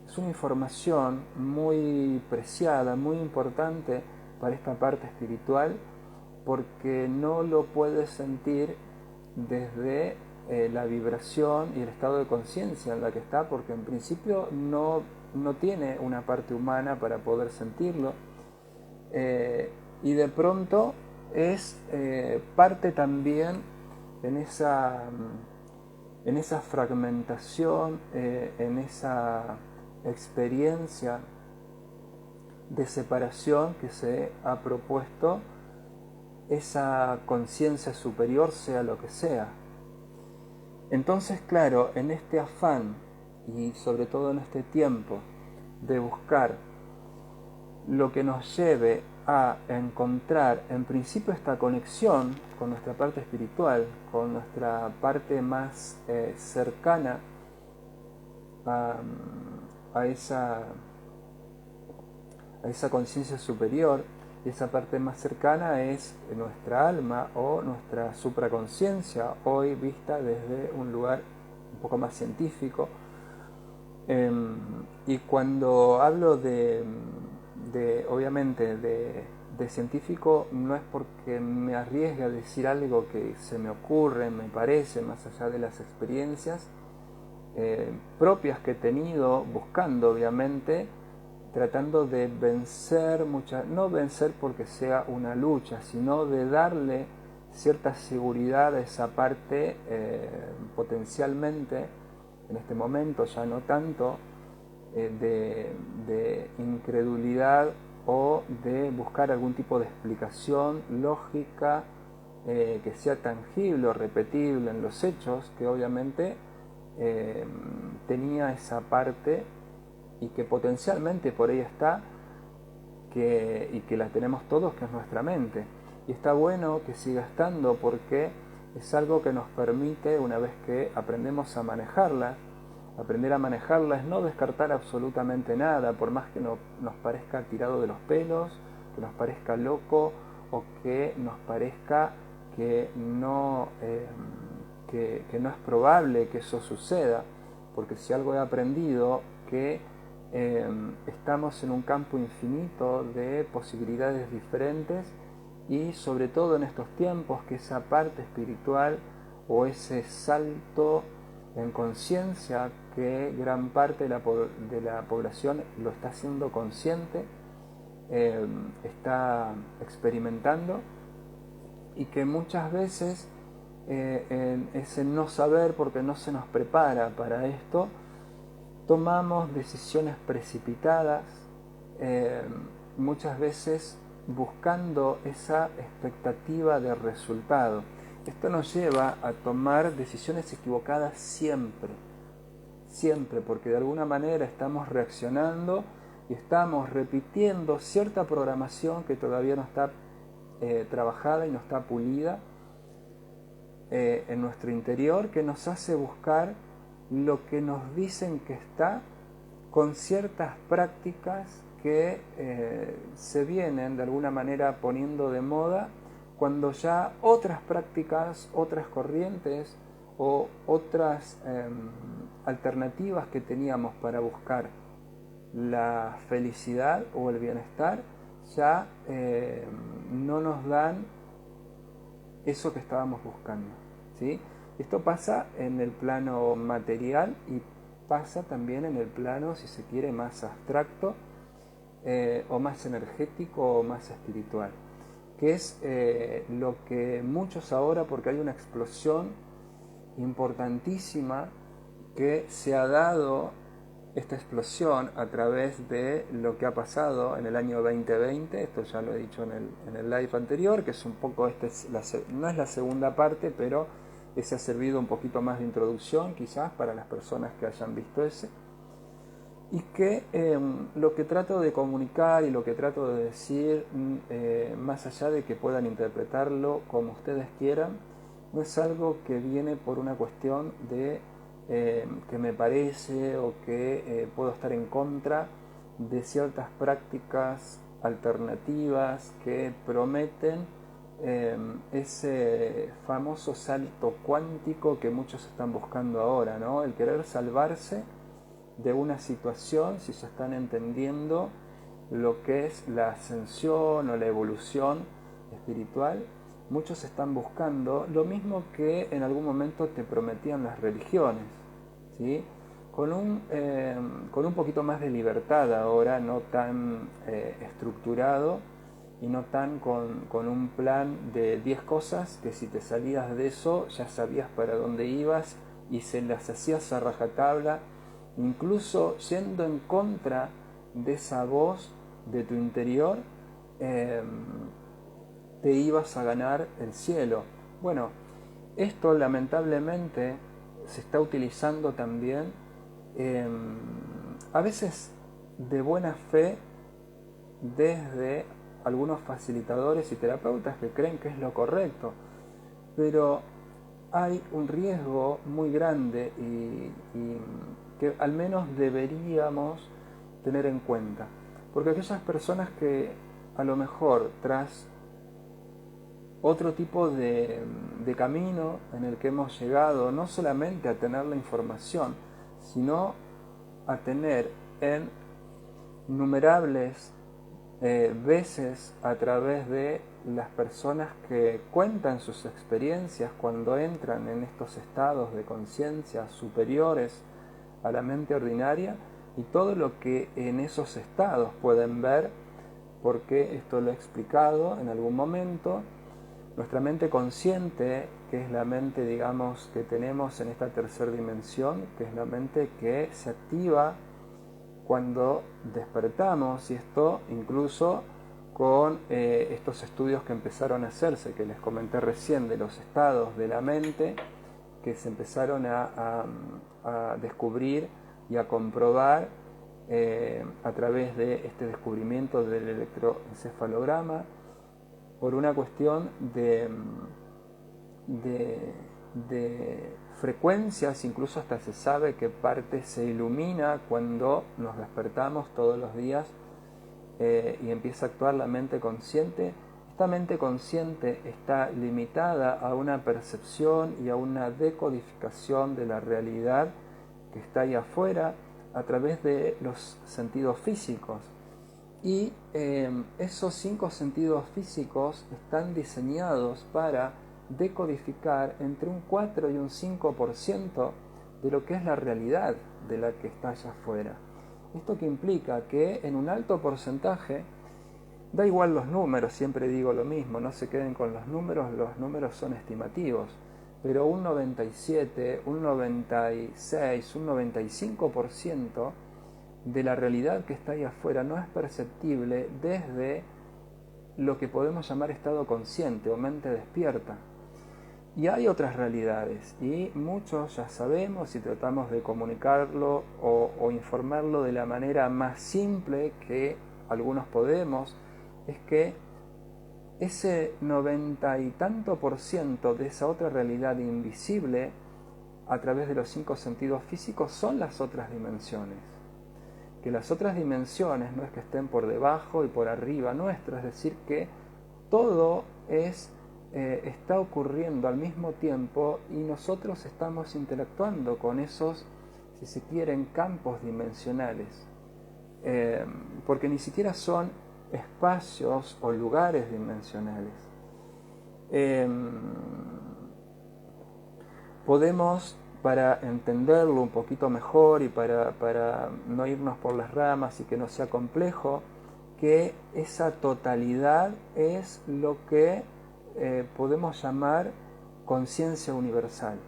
Es una información muy preciada, muy importante para esta parte espiritual, porque no lo puedes sentir desde la vibración y el estado de conciencia en la que está, porque en principio no tiene una parte humana para poder sentirlo, y de pronto es parte también en esa fragmentación, en esa experiencia de separación que se ha propuesto esa conciencia superior, sea lo que sea. Entonces, claro, en este afán, y sobre todo en este tiempo, de buscar lo que nos lleve a encontrar en principio esta conexión con nuestra parte espiritual, con nuestra parte más cercana a esa conciencia superior, y esa parte más cercana es nuestra alma o nuestra supraconciencia, hoy vista desde un lugar un poco más científico. Y cuando hablo obviamente de científico, no es porque me arriesgue a decir algo que se me ocurre, me parece, más allá de las experiencias propias que he tenido, buscando obviamente, tratando de vencer no vencer porque sea una lucha, sino de darle cierta seguridad a esa parte potencialmente, en este momento ya no tanto, de incredulidad, o de buscar algún tipo de explicación lógica que sea tangible o repetible en los hechos, que obviamente tenía esa parte y que potencialmente por ahí está, y que la tenemos todos, que es nuestra mente. Y está bueno que siga estando, porque es algo que nos permite, una vez que aprendemos a manejarla, aprender a manejarla es no descartar absolutamente nada, por más que nos parezca tirado de los pelos, que nos parezca loco, o que nos parezca que no es probable que eso suceda, porque si algo he aprendido, que estamos en un campo infinito de posibilidades diferentes, y sobre todo en estos tiempos, que esa parte espiritual o ese salto en conciencia, que gran parte de la población lo está haciendo consciente, está experimentando, y que muchas veces ese no saber, porque no se nos prepara para esto, tomamos decisiones precipitadas, muchas veces buscando esa expectativa de resultado. Esto nos lleva a tomar decisiones equivocadas siempre, porque de alguna manera estamos reaccionando y estamos repitiendo cierta programación que todavía no está trabajada y no está pulida en nuestro interior, que nos hace buscar lo que nos dicen que está, con ciertas prácticas que se vienen de alguna manera poniendo de moda, cuando ya otras prácticas, otras corrientes o otras alternativas que teníamos para buscar la felicidad o el bienestar ya no nos dan eso que estábamos buscando, ¿sí? Esto pasa en el plano material y pasa también en el plano, si se quiere, más abstracto o más energético o más espiritual, que es lo que muchos ahora, porque hay una explosión importantísima que se ha dado, esta explosión a través de lo que ha pasado en el año 2020, esto ya lo he dicho en el live anterior, que es un poco, no es la segunda parte, pero ese ha servido un poquito más de introducción quizás para las personas que hayan visto ese, y que lo que trato de comunicar y lo que trato de decir, más allá de que puedan interpretarlo como ustedes quieran, no es algo que viene por una cuestión de que me parece o que puedo estar en contra de ciertas prácticas alternativas que prometen ese famoso salto cuántico que muchos están buscando ahora, ¿no? El querer salvarse de una situación si se están entendiendo lo que es la ascensión o la evolución espiritual. Muchos están buscando lo mismo que en algún momento te prometían las religiones, ¿sí? Con un poquito más de libertad ahora, no tan estructurado y no tan con un plan de 10 cosas que si te salías de eso ya sabías para dónde ibas y se las hacías a rajatabla, incluso yendo en contra de esa voz de tu interior. Te ibas a ganar el cielo. Bueno, esto lamentablemente se está utilizando también a veces de buena fe desde algunos facilitadores y terapeutas que creen que es lo correcto, pero hay un riesgo muy grande y que al menos deberíamos tener en cuenta, porque aquellas personas que a lo mejor tras otro tipo de camino en el que hemos llegado no solamente a tener la información, sino a tener en innumerables veces a través de las personas que cuentan sus experiencias cuando entran en estos estados de conciencia superiores a la mente ordinaria, y todo lo que en esos estados pueden ver, porque esto lo he explicado en algún momento. Nuestra mente consciente, que es la mente, digamos, que tenemos en esta tercera dimensión, que es la mente que se activa cuando despertamos, y esto incluso con estos estudios que empezaron a hacerse, que les comenté recién, de los estados de la mente, que se empezaron a descubrir y a comprobar a través de este descubrimiento del electroencefalograma, por una cuestión de frecuencias. Incluso hasta se sabe que parte se ilumina cuando nos despertamos todos los días y empieza a actuar la mente consciente. Esta mente consciente está limitada a una percepción y a una decodificación de la realidad que está ahí afuera a través de los sentidos físicos. Y esos 5 sentidos físicos están diseñados para decodificar entre un 4 y un 5% de lo que es la realidad de la que está allá afuera. Esto que implica que en un alto porcentaje, da igual los números, siempre digo lo mismo, no se queden con los números son estimativos, pero un 97, un 96, un 95% de la realidad que está ahí afuera no es perceptible desde lo que podemos llamar estado consciente o mente despierta. Y hay otras realidades, y muchos ya sabemos y tratamos de comunicarlo o informarlo de la manera más simple que algunos podemos, es que ese 90 y tanto por ciento de esa otra realidad invisible a través de los 5 sentidos físicos son las otras dimensiones. Que las otras dimensiones no es que estén por debajo y por arriba nuestra, es decir, que todo está ocurriendo al mismo tiempo y nosotros estamos interactuando con esos, si se quieren, campos dimensionales. Porque ni siquiera son espacios o lugares dimensionales. Podemos, para entenderlo un poquito mejor y para no irnos por las ramas y que no sea complejo, que esa totalidad es lo que podemos llamar conciencia universal,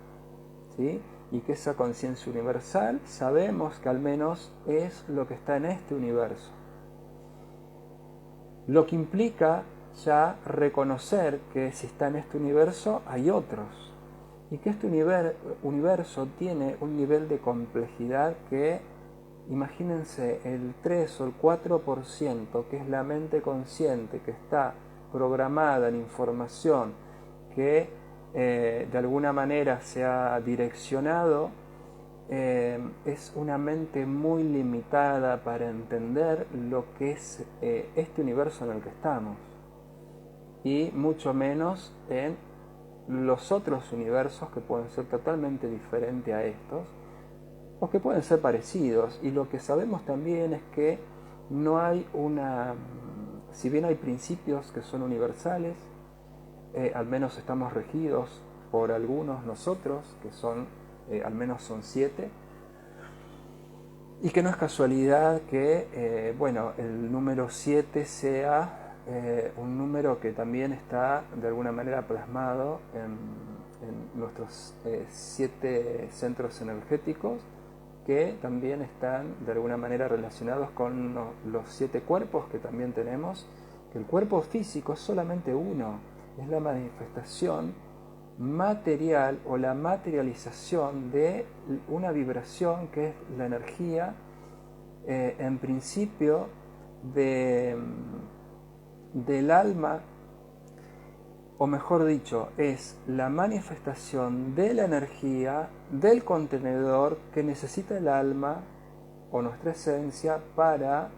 ¿sí? Y que esa conciencia universal sabemos que al menos es lo que está en este universo. Lo que implica ya reconocer que si está en este universo hay otros. Y que este universo tiene un nivel de complejidad que, imagínense, el 3 o el 4%, que es la mente consciente, que está programada en información, que de alguna manera se ha direccionado, es una mente muy limitada para entender lo que es este universo en el que estamos, y mucho menos en los otros universos que pueden ser totalmente diferentes a estos, o que pueden ser parecidos. Y lo que sabemos también es que no hay si bien hay principios que son universales, al menos estamos regidos por algunos nosotros, que son, al menos son 7, y que no es casualidad que, el número 7 sea un número que también está de alguna manera plasmado en nuestros 7 centros energéticos, que también están de alguna manera relacionados con los 7 cuerpos que también tenemos, que el cuerpo físico es solamente uno, es la manifestación material o la materialización de una vibración que es la energía, en principio del alma, o mejor dicho, es la manifestación de la energía del contenedor que necesita el alma o nuestra esencia para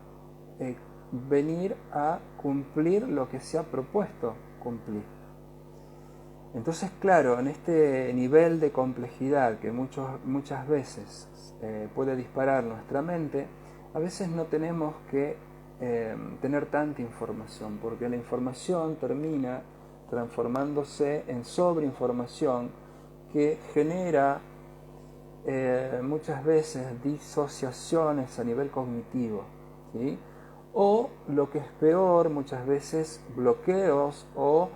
venir a cumplir lo que se ha propuesto cumplir. Entonces, claro, en este nivel de complejidad que muchas veces puede disparar nuestra mente, a veces no tenemos que tener tanta información, porque la información termina transformándose en sobreinformación que genera muchas veces disociaciones a nivel cognitivo, ¿sí? O lo que es peor, muchas veces bloqueos o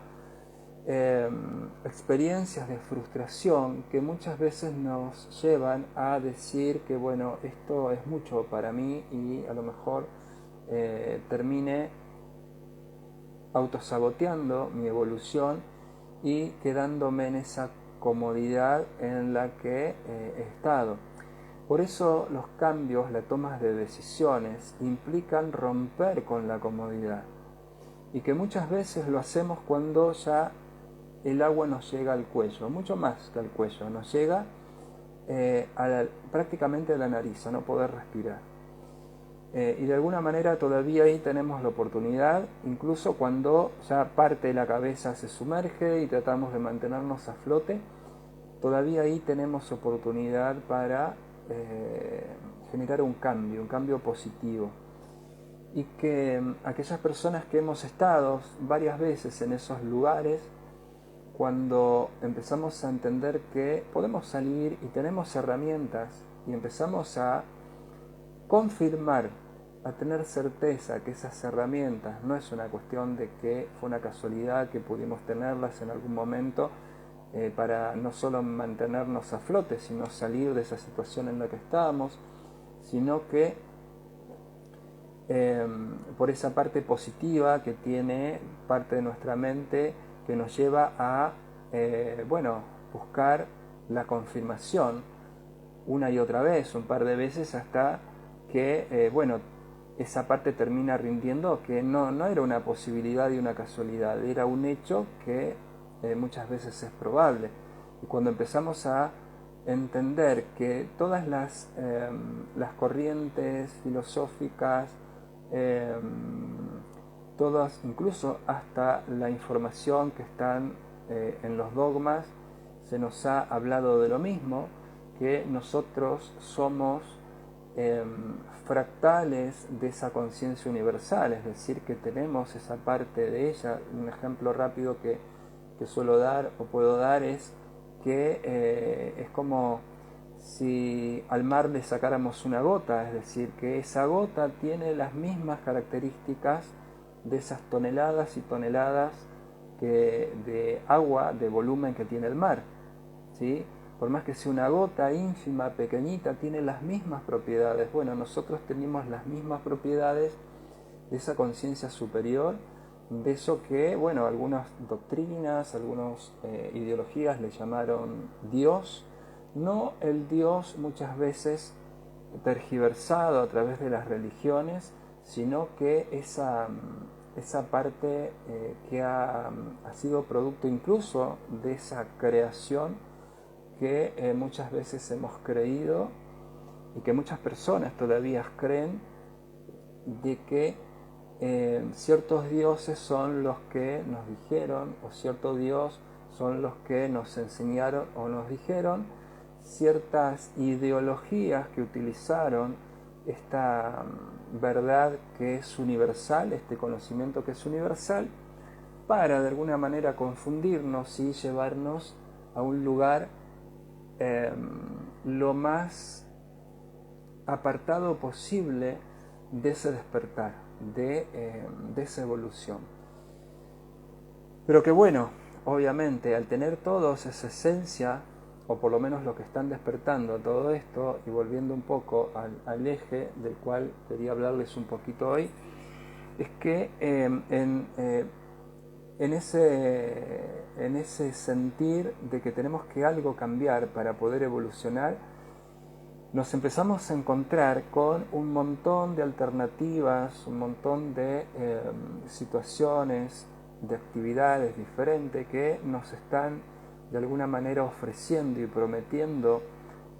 experiencias de frustración que muchas veces nos llevan a decir que bueno, esto es mucho para mí y a lo mejor termine autosaboteando mi evolución y quedándome en esa comodidad en la que he estado. Por eso los cambios, las tomas de decisiones implican romper con la comodidad, y que muchas veces lo hacemos cuando ya el agua nos llega al cuello, mucho más que al cuello, nos llega prácticamente a la nariz, a no poder respirar. Y de alguna manera todavía ahí tenemos la oportunidad, incluso cuando ya parte de la cabeza se sumerge y tratamos de mantenernos a flote, todavía ahí tenemos oportunidad para generar un cambio positivo. Y que aquellas personas que hemos estado varias veces en esos lugares, cuando empezamos a entender que podemos salir y tenemos herramientas y empezamos a confirmar, a tener certeza que esas herramientas no es una cuestión de que fue una casualidad que pudimos tenerlas en algún momento para no solo mantenernos a flote, sino salir de esa situación en la que estábamos, sino que por esa parte positiva que tiene parte de nuestra mente que nos lleva a buscar la confirmación una y otra vez, un par de veces, hasta que esa parte termina rindiendo que no era una posibilidad y una casualidad, era un hecho que muchas veces es probable. Y cuando empezamos a entender que todas las corrientes filosóficas, todas, incluso hasta la información que están en los dogmas, se nos ha hablado de lo mismo, que nosotros somos fractales de esa conciencia universal, es decir, que tenemos esa parte de ella. Un ejemplo rápido que suelo dar o puedo dar es que es como si al mar le sacáramos una gota, es decir, que esa gota tiene las mismas características de esas toneladas y toneladas de agua, de volumen que tiene el mar, ¿sí? Por más que sea una gota ínfima, pequeñita, tiene las mismas propiedades. Bueno, nosotros tenemos las mismas propiedades de esa conciencia superior, de eso que, algunas doctrinas, algunas ideologías le llamaron Dios, no el Dios muchas veces tergiversado a través de las religiones, sino que esa parte que ha sido producto incluso de esa creación que muchas veces hemos creído y que muchas personas todavía creen, de que ciertos dioses son los que nos dijeron, o cierto Dios son los que nos enseñaron o nos dijeron ciertas ideologías que utilizaron esta verdad que es universal, este conocimiento que es universal, para de alguna manera confundirnos y llevarnos a un lugar lo más apartado posible de ese despertar, de esa evolución. Pero que obviamente al tener todos esa esencia, o por lo menos lo que están despertando todo esto, y volviendo un poco al eje del cual quería hablarles un poquito hoy, es que en ese sentir de que tenemos que algo cambiar para poder evolucionar, nos empezamos a encontrar con un montón de alternativas, un montón de situaciones, de actividades diferentes que nos están de alguna manera ofreciendo y prometiendo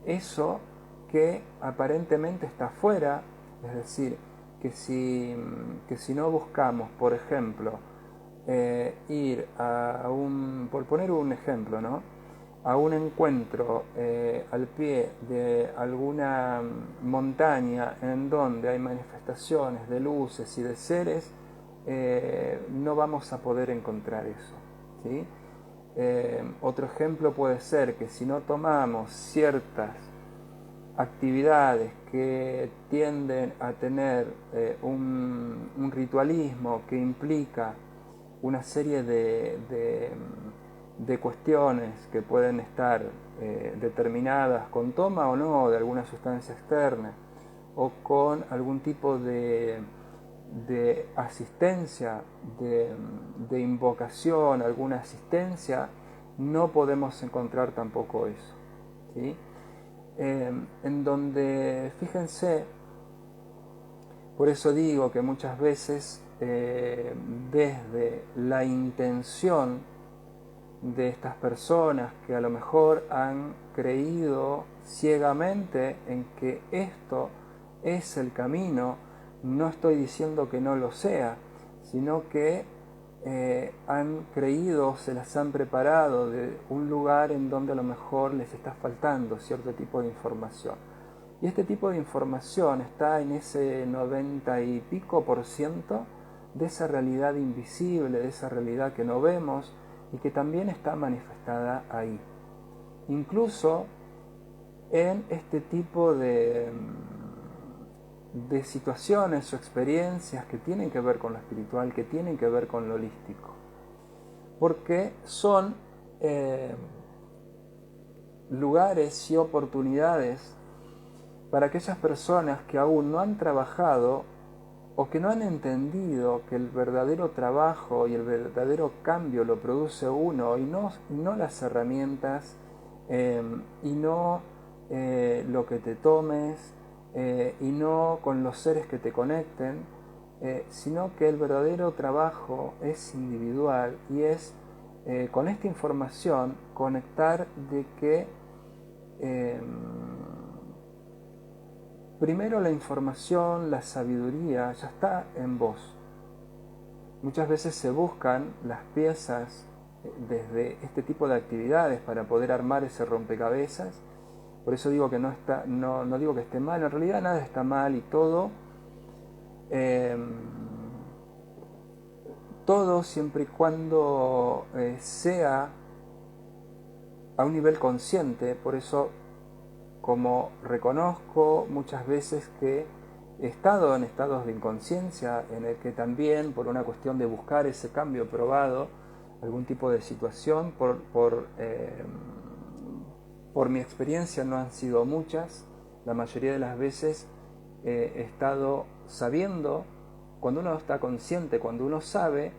eso que aparentemente está afuera. Es decir, que si no buscamos, por ejemplo, ir por poner un ejemplo, ¿no?, a un encuentro al pie de alguna montaña en donde hay manifestaciones de luces y de seres, no vamos a poder encontrar eso, ¿sí? Otro ejemplo puede ser que si no tomamos ciertas actividades que tienden a tener un ritualismo que implica una serie de cuestiones que pueden estar determinadas con toma o no de alguna sustancia externa, o con algún tipo de asistencia, de invocación, alguna asistencia, no podemos encontrar tampoco eso, ¿sí? En donde, fíjense, por eso digo que muchas veces desde la intención de estas personas que a lo mejor han creído ciegamente en que esto es el camino, no estoy diciendo que no lo sea, sino que han creído, se las han preparado de un lugar en donde a lo mejor les está faltando cierto tipo de información. Y este tipo de información está en ese 90 y pico % de esa realidad invisible, de esa realidad que no vemos y que también está manifestada ahí. Incluso en este tipo de situaciones o experiencias que tienen que ver con lo espiritual, que tienen que ver con lo holístico. Porque son lugares y oportunidades para aquellas personas que aún no han trabajado o que no han entendido que el verdadero trabajo y el verdadero cambio lo produce uno y no las herramientas y no lo que te tomes y no con los seres que te conecten, sino que el verdadero trabajo es individual y es con esta información conectar de que primero la información, la sabiduría ya está en vos. Muchas veces se buscan las piezas desde este tipo de actividades para poder armar ese rompecabezas. Por eso digo que no digo que esté mal, en realidad nada está mal y todo siempre y cuando sea a un nivel consciente. Por eso, como reconozco muchas veces que he estado en estados de inconsciencia en el que también por una cuestión de buscar ese cambio probado, algún tipo de situación, por mi experiencia no han sido muchas, la mayoría de las veces he estado sabiendo, cuando uno está consciente, cuando uno sabe,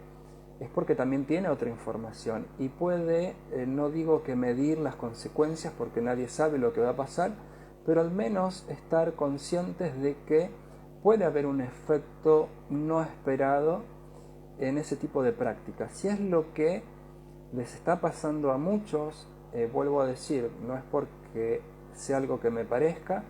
es porque también tiene otra información y puede, no digo que medir las consecuencias porque nadie sabe lo que va a pasar, pero al menos estar conscientes de que puede haber un efecto no esperado en ese tipo de prácticas. Si es lo que les está pasando a muchos, vuelvo a decir, no es porque sea algo que me parezca,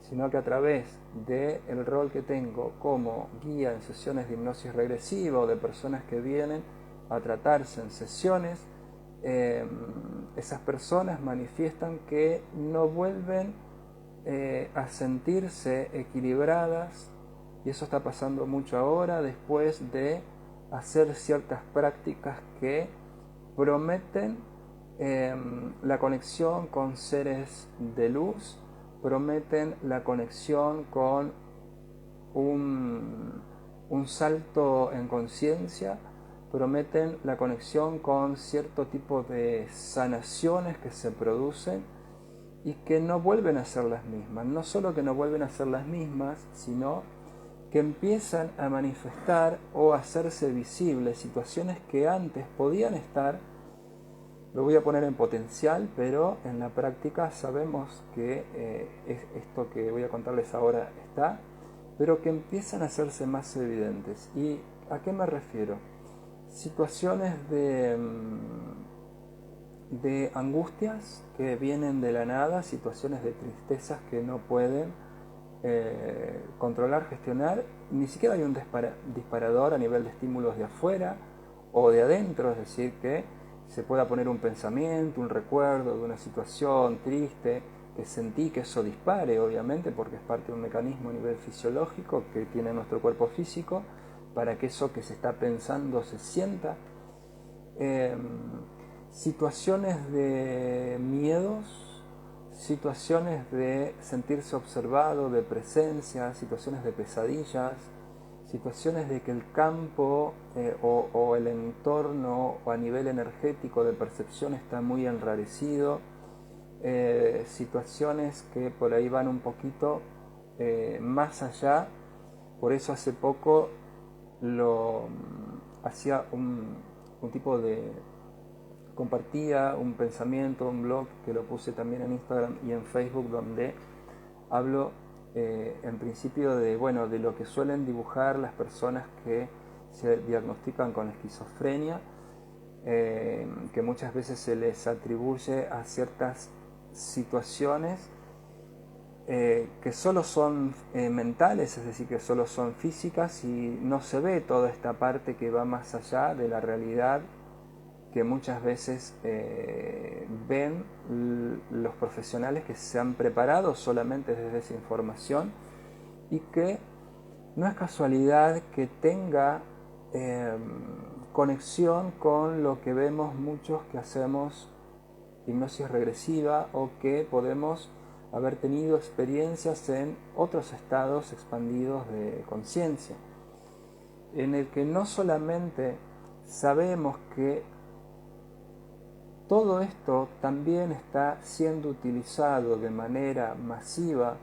sino que a través del rol que tengo como guía en sesiones de hipnosis regresiva o de personas que vienen a tratarse en sesiones, esas personas manifiestan que no vuelven a sentirse equilibradas, y eso está pasando mucho ahora después de hacer ciertas prácticas que prometen la conexión con seres de luz, prometen la conexión con un salto en conciencia, prometen la conexión con cierto tipo de sanaciones que se producen y que no vuelven a ser las mismas. No solo que no vuelven a ser las mismas, sino que empiezan a manifestar o a hacerse visibles situaciones que antes podían estar, lo voy a poner en potencial, pero en la práctica sabemos que esto que voy a contarles ahora está, pero que empiezan a hacerse más evidentes. ¿Y a qué me refiero? Situaciones de angustias que vienen de la nada, situaciones de tristezas que no pueden controlar, gestionar. Ni siquiera hay un disparador a nivel de estímulos de afuera o de adentro, es decir, que se pueda poner un pensamiento, un recuerdo de una situación triste, que sentí que eso dispare, obviamente, porque es parte de un mecanismo a nivel fisiológico que tiene nuestro cuerpo físico, para que eso que se está pensando se sienta. Situaciones de miedos, situaciones de sentirse observado, de presencia, situaciones de pesadillas, situaciones de que el campo o el entorno o a nivel energético de percepción está muy enrarecido, situaciones que por ahí van un poquito más allá. Por eso hace poco hacía un tipo de, compartía un pensamiento, un blog que lo puse también en Instagram y en Facebook, donde hablo en principio de lo que suelen dibujar las personas que se diagnostican con esquizofrenia, que muchas veces se les atribuye a ciertas situaciones que solo son mentales, es decir, que solo son físicas, y no se ve toda esta parte que va más allá de la realidad que muchas veces ven los profesionales que se han preparado solamente desde esa información, y que no es casualidad que tenga conexión con lo que vemos muchos que hacemos hipnosis regresiva, o que podemos haber tenido experiencias en otros estados expandidos de conciencia, en el que no solamente sabemos que todo esto también está siendo utilizado de manera masiva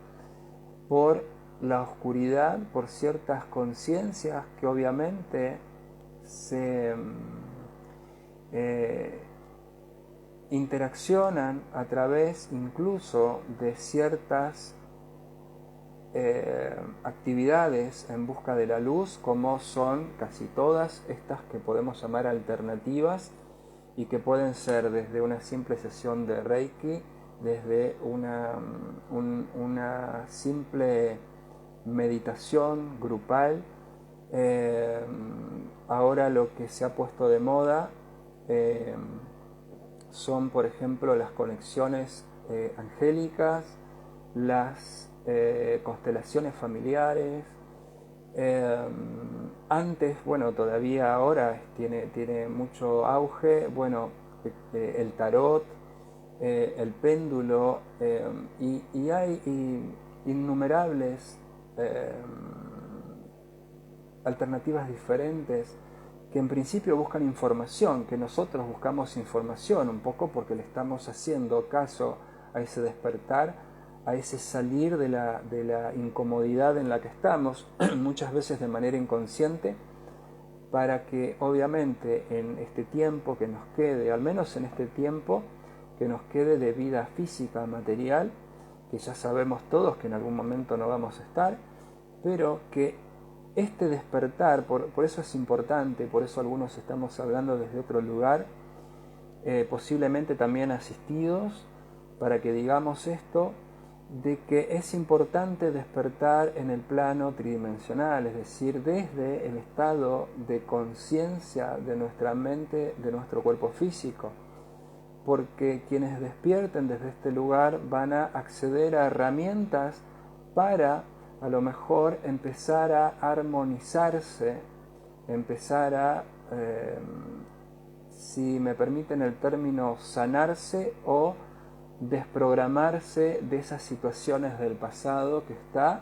por la oscuridad, por ciertas conciencias que obviamente se interaccionan a través incluso de ciertas actividades en busca de la luz, como son casi todas estas que podemos llamar alternativas y que pueden ser desde una simple sesión de Reiki, desde una simple meditación grupal. Ahora lo que se ha puesto de moda son, por ejemplo, las conexiones angélicas, las constelaciones familiares. Antes, bueno, todavía ahora tiene mucho auge, bueno, el tarot, el péndulo, y hay innumerables alternativas diferentes que en principio buscan información, que nosotros buscamos información un poco porque le estamos haciendo caso a ese despertar, a ese salir de la incomodidad en la que estamos, muchas veces de manera inconsciente, para que obviamente en este tiempo que nos quede, al menos en este tiempo que nos quede de vida física, material, que ya sabemos todos que en algún momento no vamos a estar, pero que este despertar, por eso es importante, por eso algunos estamos hablando desde otro lugar, posiblemente también asistidos, para que digamos esto, de que es importante despertar en el plano tridimensional, es decir, desde el estado de conciencia de nuestra mente, de nuestro cuerpo físico, porque quienes despierten desde este lugar van a acceder a herramientas para a lo mejor empezar a armonizarse, empezar a, si me permiten el término, sanarse o desprogramarse de esas situaciones del pasado que está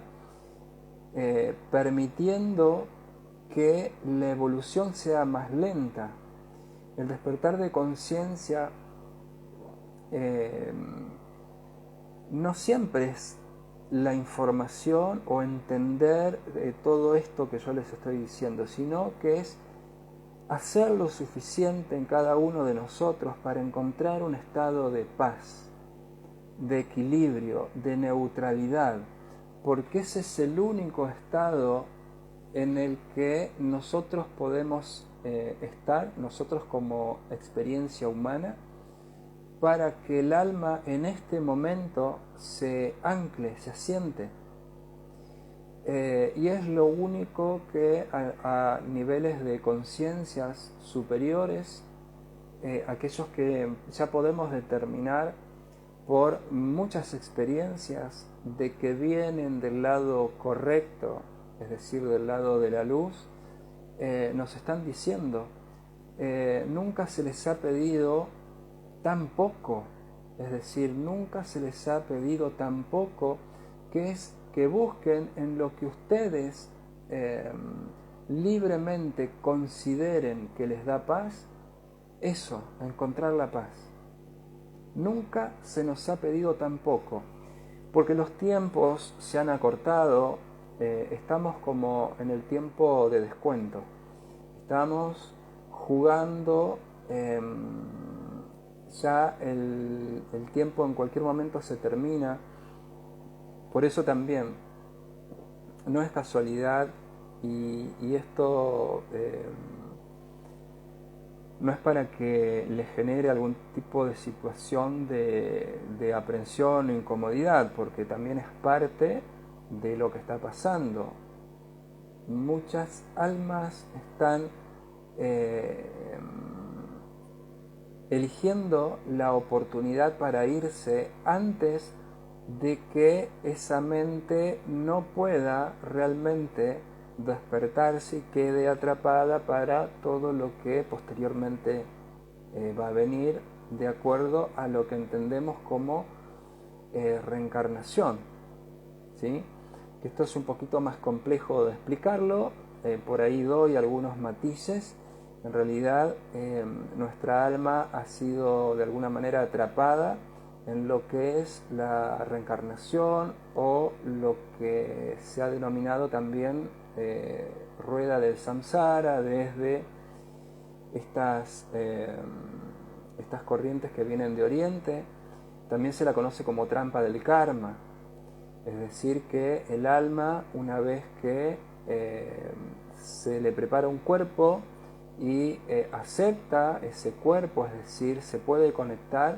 permitiendo que la evolución sea más lenta. El despertar de conciencia no siempre es la información o entender todo esto que yo les estoy diciendo, sino que es hacer lo suficiente en cada uno de nosotros para encontrar un estado de paz, de equilibrio, de neutralidad, porque ese es el único estado en el que nosotros podemos estar, nosotros como experiencia humana, para que el alma en este momento se ancle, se asiente. Y es lo único que a niveles de conciencias superiores, aquellos que ya podemos determinar por muchas experiencias de que vienen del lado correcto, es decir, del lado de la luz, nos están diciendo, nunca se les ha pedido tan poco, es decir, nunca se les ha pedido tan poco, que es que busquen en lo que ustedes libremente consideren que les da paz, eso, encontrar la paz. Nunca se nos ha pedido tan poco, porque los tiempos se han acortado, estamos como en el tiempo de descuento, estamos jugando, ya el tiempo en cualquier momento se termina. Por eso también no es casualidad, y esto no es para que les genere algún tipo de situación de aprensión o incomodidad, porque también es parte de lo que está pasando. Muchas almas están eligiendo la oportunidad para irse antes de que esa mente no pueda realmente despertarse y quede atrapada para todo lo que posteriormente va a venir, de acuerdo a lo que entendemos como reencarnación, ¿sí? Esto es un poquito más complejo de explicarlo, por ahí doy algunos matices, En realidad nuestra alma ha sido de alguna manera atrapada en lo que es la reencarnación o lo que se ha denominado también rueda del samsara, desde estas corrientes que vienen de Oriente. También se la conoce como trampa del karma, es decir, que el alma, una vez que se le prepara un cuerpo y acepta ese cuerpo, es decir, se puede conectar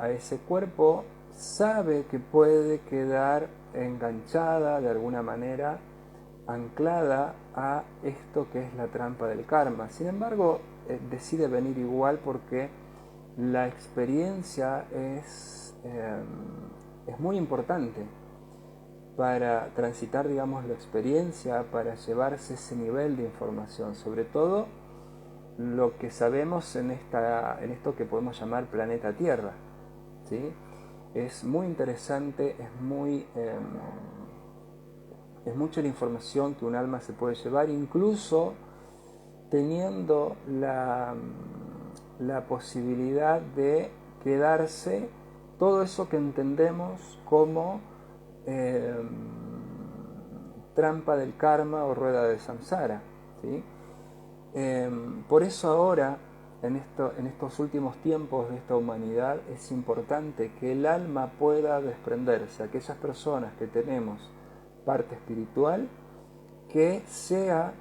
a ese cuerpo, sabe que puede quedar enganchada de alguna manera, anclada a esto que es la trampa del karma. Sin embargo, decide venir igual porque la experiencia es muy importante para transitar, digamos, la experiencia, para llevarse ese nivel de información, sobre todo lo que sabemos en esto que podemos llamar planeta Tierra, ¿sí? Es muy interesante, es mucha la información que un alma se puede llevar, incluso teniendo la posibilidad de quedarse todo eso que entendemos como trampa del karma o rueda del samsara, ¿sí? Por eso ahora, en estos últimos tiempos de esta humanidad, es importante que el alma pueda desprenderse, aquellas personas que tenemos parte espiritual, que sea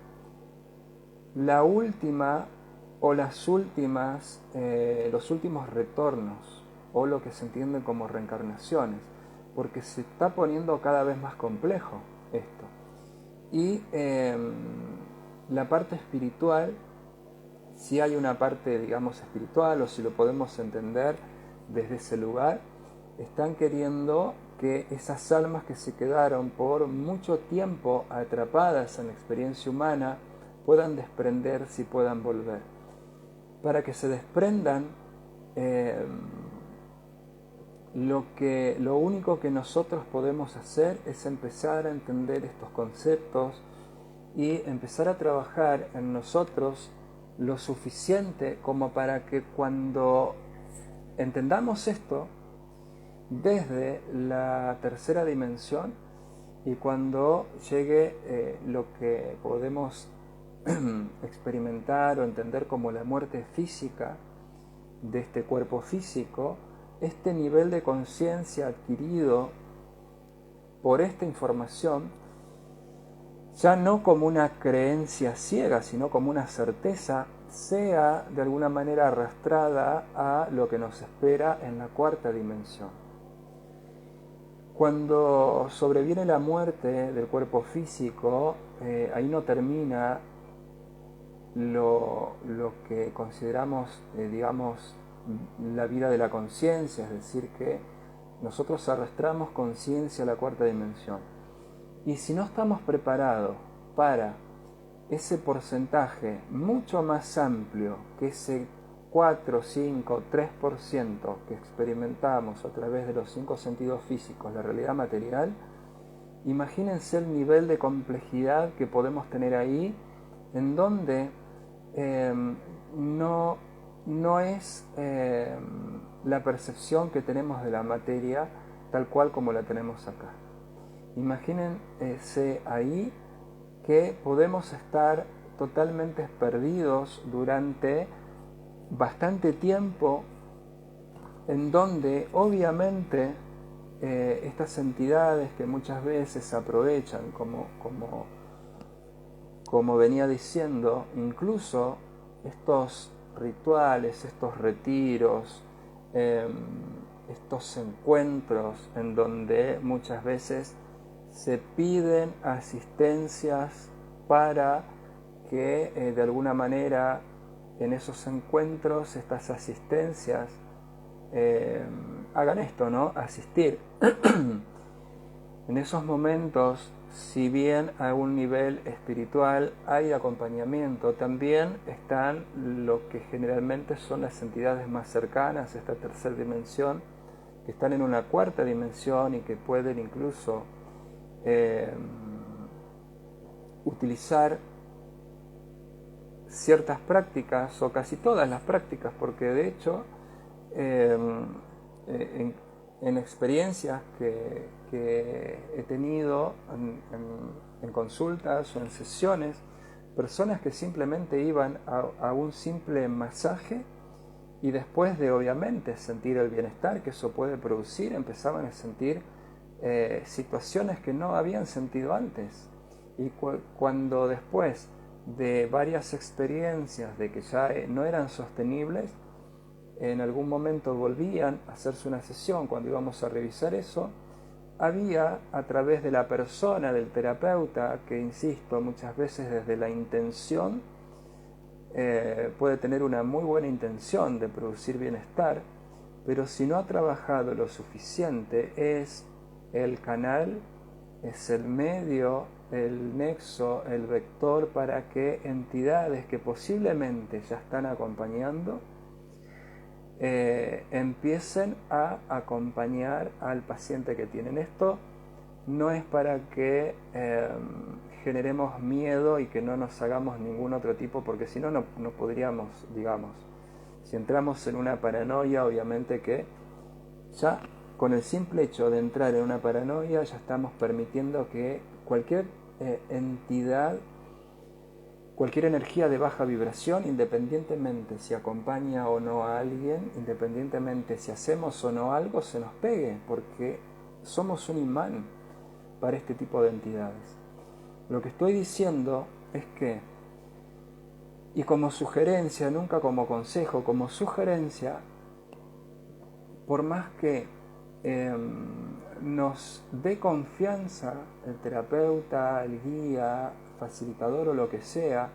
la última o los últimos retornos, o lo que se entiende como reencarnaciones, porque se está poniendo cada vez más complejo esto. Y la parte espiritual, si hay una parte, digamos, espiritual, o si lo podemos entender desde ese lugar, están queriendo que esas almas que se quedaron por mucho tiempo atrapadas en la experiencia humana puedan desprenderse y puedan volver. Para que se desprendan, lo único que nosotros podemos hacer es empezar a entender estos conceptos y empezar a trabajar en nosotros lo suficiente como para que cuando entendamos esto desde la tercera dimensión y cuando llegue lo que podemos experimentar o entender como la muerte física de este cuerpo físico, este nivel de conciencia adquirido por esta información, ya no como una creencia ciega, sino como una certeza, sea de alguna manera arrastrada a lo que nos espera en la cuarta dimensión. Cuando sobreviene la muerte del cuerpo físico, ahí no termina lo que consideramos, digamos, la vida de la conciencia, es decir, que nosotros arrastramos conciencia a la cuarta dimensión. Y si no estamos preparados para ese porcentaje mucho más amplio que ese 4, 5, 3% que experimentamos a través de los 5 sentidos físicos, la realidad material, imagínense el nivel de complejidad que podemos tener ahí, en donde no es la percepción que tenemos de la materia tal cual como la tenemos acá. Imagínense ahí que podemos estar totalmente perdidos durante bastante tiempo, en donde obviamente estas entidades que muchas veces aprovechan, como venía diciendo, incluso estos rituales, estos retiros, estos encuentros en donde muchas veces se piden asistencias para que de alguna manera en esos encuentros, estas asistencias hagan esto, ¿no? Asistir. En esos momentos, si bien a un nivel espiritual hay acompañamiento, también están lo que generalmente son las entidades más cercanas a esta tercera dimensión, que están en una cuarta dimensión y que pueden incluso utilizar ciertas prácticas, o casi todas las prácticas, porque de hecho en experiencias que he tenido en consultas o en sesiones, personas que simplemente iban a un simple masaje y después de obviamente sentir el bienestar que eso puede producir, empezaban a sentir situaciones que no habían sentido antes. Y cuando después de varias experiencias de que ya no eran sostenibles, en algún momento volvían a hacerse una sesión, cuando íbamos a revisar eso, había a través de la persona, del terapeuta, que insisto, muchas veces desde la intención, puede tener una muy buena intención de producir bienestar, pero si no ha trabajado lo suficiente, es el canal, es el medio, el nexo, el vector para que entidades que posiblemente ya están acompañando empiecen a acompañar al paciente que tienen. Esto no es para que generemos miedo y que no nos hagamos ningún otro tipo, porque si no, no podríamos, digamos, si entramos en una paranoia, obviamente que ya con el simple hecho de entrar en una paranoia ya estamos permitiendo que cualquier entidad, cualquier energía de baja vibración, independientemente si acompaña o no a alguien, independientemente si hacemos o no algo, se nos pegue, porque somos un imán para este tipo de entidades. Lo que estoy diciendo es que, y como sugerencia, nunca como consejo, como sugerencia, por más que nos dé confianza el terapeuta, el guía, facilitador o lo que sea,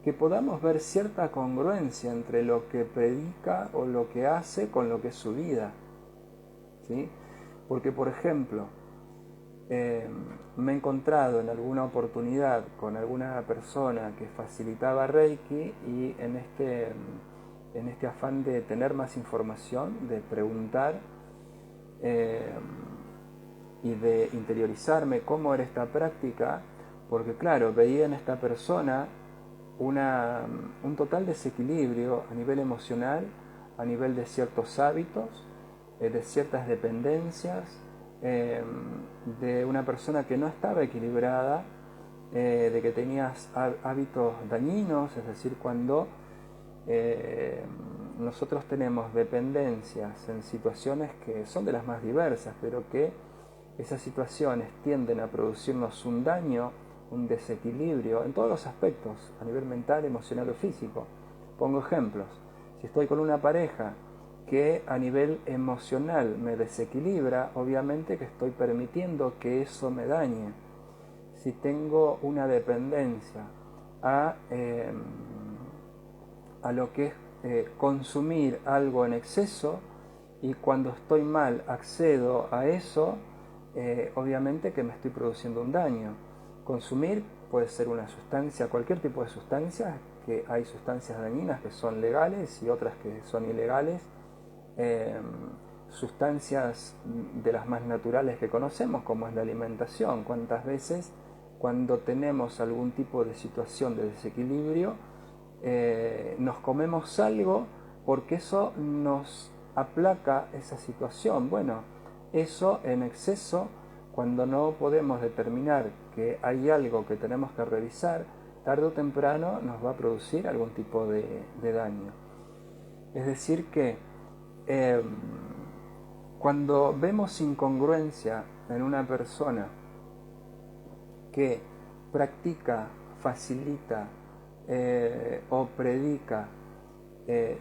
que podamos ver cierta congruencia entre lo que predica o lo que hace con lo que es su vida, ¿sí? Porque, por ejemplo, me he encontrado en alguna oportunidad con alguna persona que facilitaba Reiki y en este afán de tener más información, de preguntar y de interiorizarme cómo era esta práctica, porque claro, veía en esta persona un total desequilibrio a nivel emocional, a nivel de ciertos hábitos, de ciertas dependencias, de una persona que no estaba equilibrada, de que tenías hábitos dañinos, es decir, cuando nosotros tenemos dependencias en situaciones que son de las más diversas, pero que esas situaciones tienden a producirnos un daño, un desequilibrio en todos los aspectos, a nivel mental, emocional o físico. Pongo ejemplos. Si estoy con una pareja que a nivel emocional me desequilibra, obviamente que estoy permitiendo que eso me dañe. Si tengo una dependencia a lo que es consumir algo en exceso, y cuando estoy mal accedo a eso, obviamente que me estoy produciendo un daño. Consumir puede ser una sustancia, cualquier tipo de sustancia, que hay sustancias dañinas que son legales y otras que son ilegales, sustancias de las más naturales que conocemos, como es la alimentación. ¿Cuántas veces cuando tenemos algún tipo de situación de desequilibrio nos comemos algo porque eso nos aplaca esa situación? Bueno, eso en exceso, cuando no podemos determinar que hay algo que tenemos que revisar, tarde o temprano nos va a producir algún tipo de daño. Es decir que cuando vemos incongruencia en una persona que practica, facilita o predica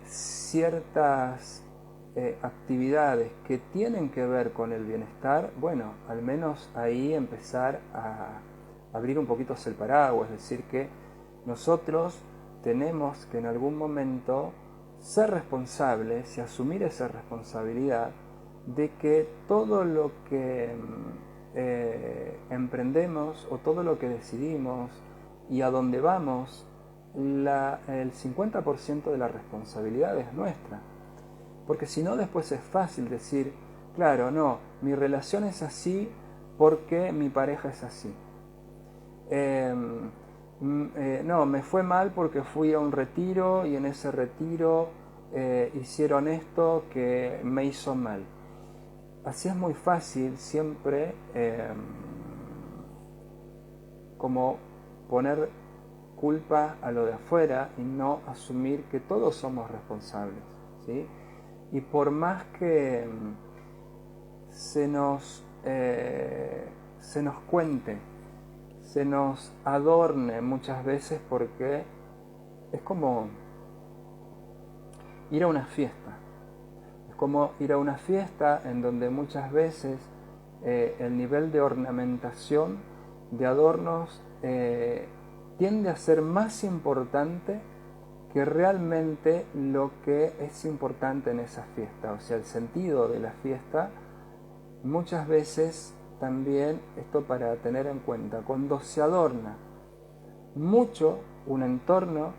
ciertas actividades que tienen que ver con el bienestar, bueno, al menos ahí empezar a abrir un poquito el paraguas, es decir, que nosotros tenemos que en algún momento ser responsables y asumir esa responsabilidad de que todo lo que emprendemos o todo lo que decidimos y a dónde vamos, el 50% de la responsabilidad es nuestra. Porque si no, después es fácil decir, claro, no, mi relación es así porque mi pareja es así. No, me fue mal porque fui a un retiro y en ese retiro hicieron esto que me hizo mal. Así es muy fácil siempre como poner culpa a lo de afuera y no asumir que todos somos responsables, ¿sí? Y por más que se nos cuente, se nos adorne muchas veces, porque es como ir a una fiesta. Es como ir a una fiesta en donde muchas veces el nivel de ornamentación, de adornos, tiende a ser más importante que realmente lo que es importante en esa fiesta. O sea, el sentido de la fiesta, muchas veces también, esto para tener en cuenta, cuando se adorna mucho un entorno,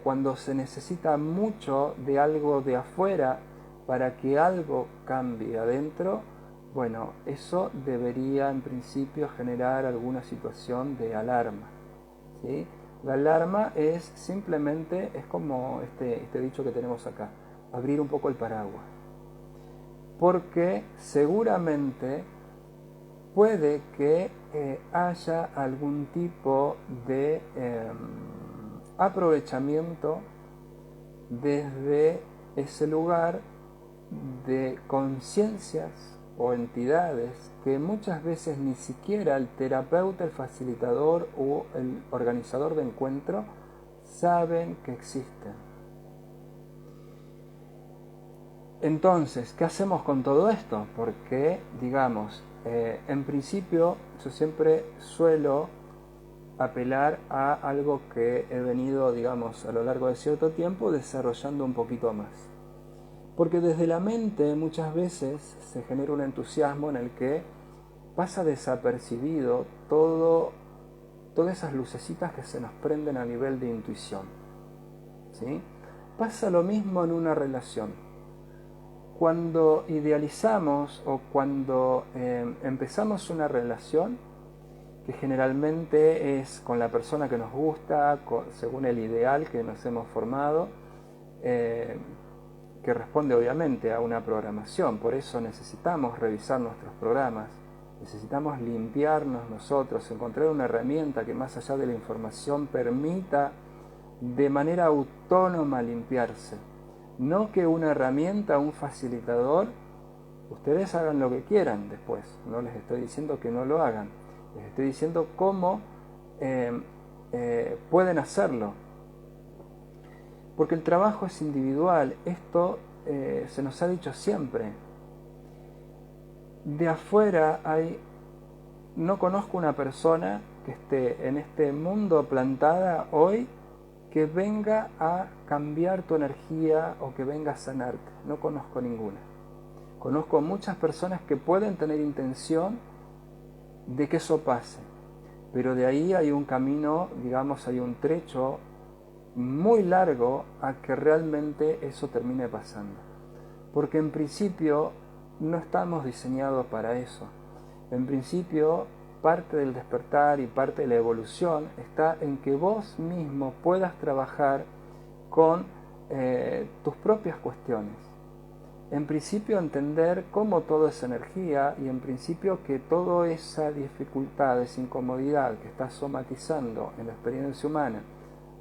cuando se necesita mucho de algo de afuera para que algo cambie adentro, bueno, eso debería en principio generar alguna situación de alarma, ¿sí? La alarma es simplemente, es como este dicho que tenemos acá, abrir un poco el paraguas, porque seguramente puede que haya algún tipo de aprovechamiento desde ese lugar de conciencias o entidades que muchas veces ni siquiera el terapeuta, el facilitador o el organizador de encuentro saben que existen. Entonces, ¿qué hacemos con todo esto? Porque, digamos, en principio yo siempre suelo apelar a algo que he venido, digamos, a lo largo de cierto tiempo desarrollando un poquito más. Porque desde la mente muchas veces se genera un entusiasmo en el que pasa desapercibido todas esas lucecitas que se nos prenden a nivel de intuición, ¿sí? Pasa lo mismo en una relación. Cuando idealizamos o cuando empezamos una relación, que generalmente es con la persona que nos gusta, según el ideal que nos hemos formado, que responde obviamente a una programación. Por eso necesitamos revisar nuestros programas, necesitamos limpiarnos nosotros, encontrar una herramienta que más allá de la información permita de manera autónoma limpiarse. No que una herramienta, un facilitador, ustedes hagan lo que quieran después, no les estoy diciendo que no lo hagan, les estoy diciendo cómo pueden hacerlo. Porque el trabajo es individual, esto se nos ha dicho siempre. De afuera no conozco una persona que esté en este mundo plantada hoy que venga a cambiar tu energía o que venga a sanarte. No conozco ninguna. Conozco muchas personas que pueden tener intención de que eso pase, pero de ahí hay un camino, digamos, hay un trecho muy largo a que realmente eso termine pasando. Porque en principio no estamos diseñados para eso. En principio, parte del despertar y parte de la evolución está en que vos mismo puedas trabajar con tus propias cuestiones. En principio entender cómo todo es energía y en principio que toda esa dificultad, esa incomodidad que estás somatizando en la experiencia humana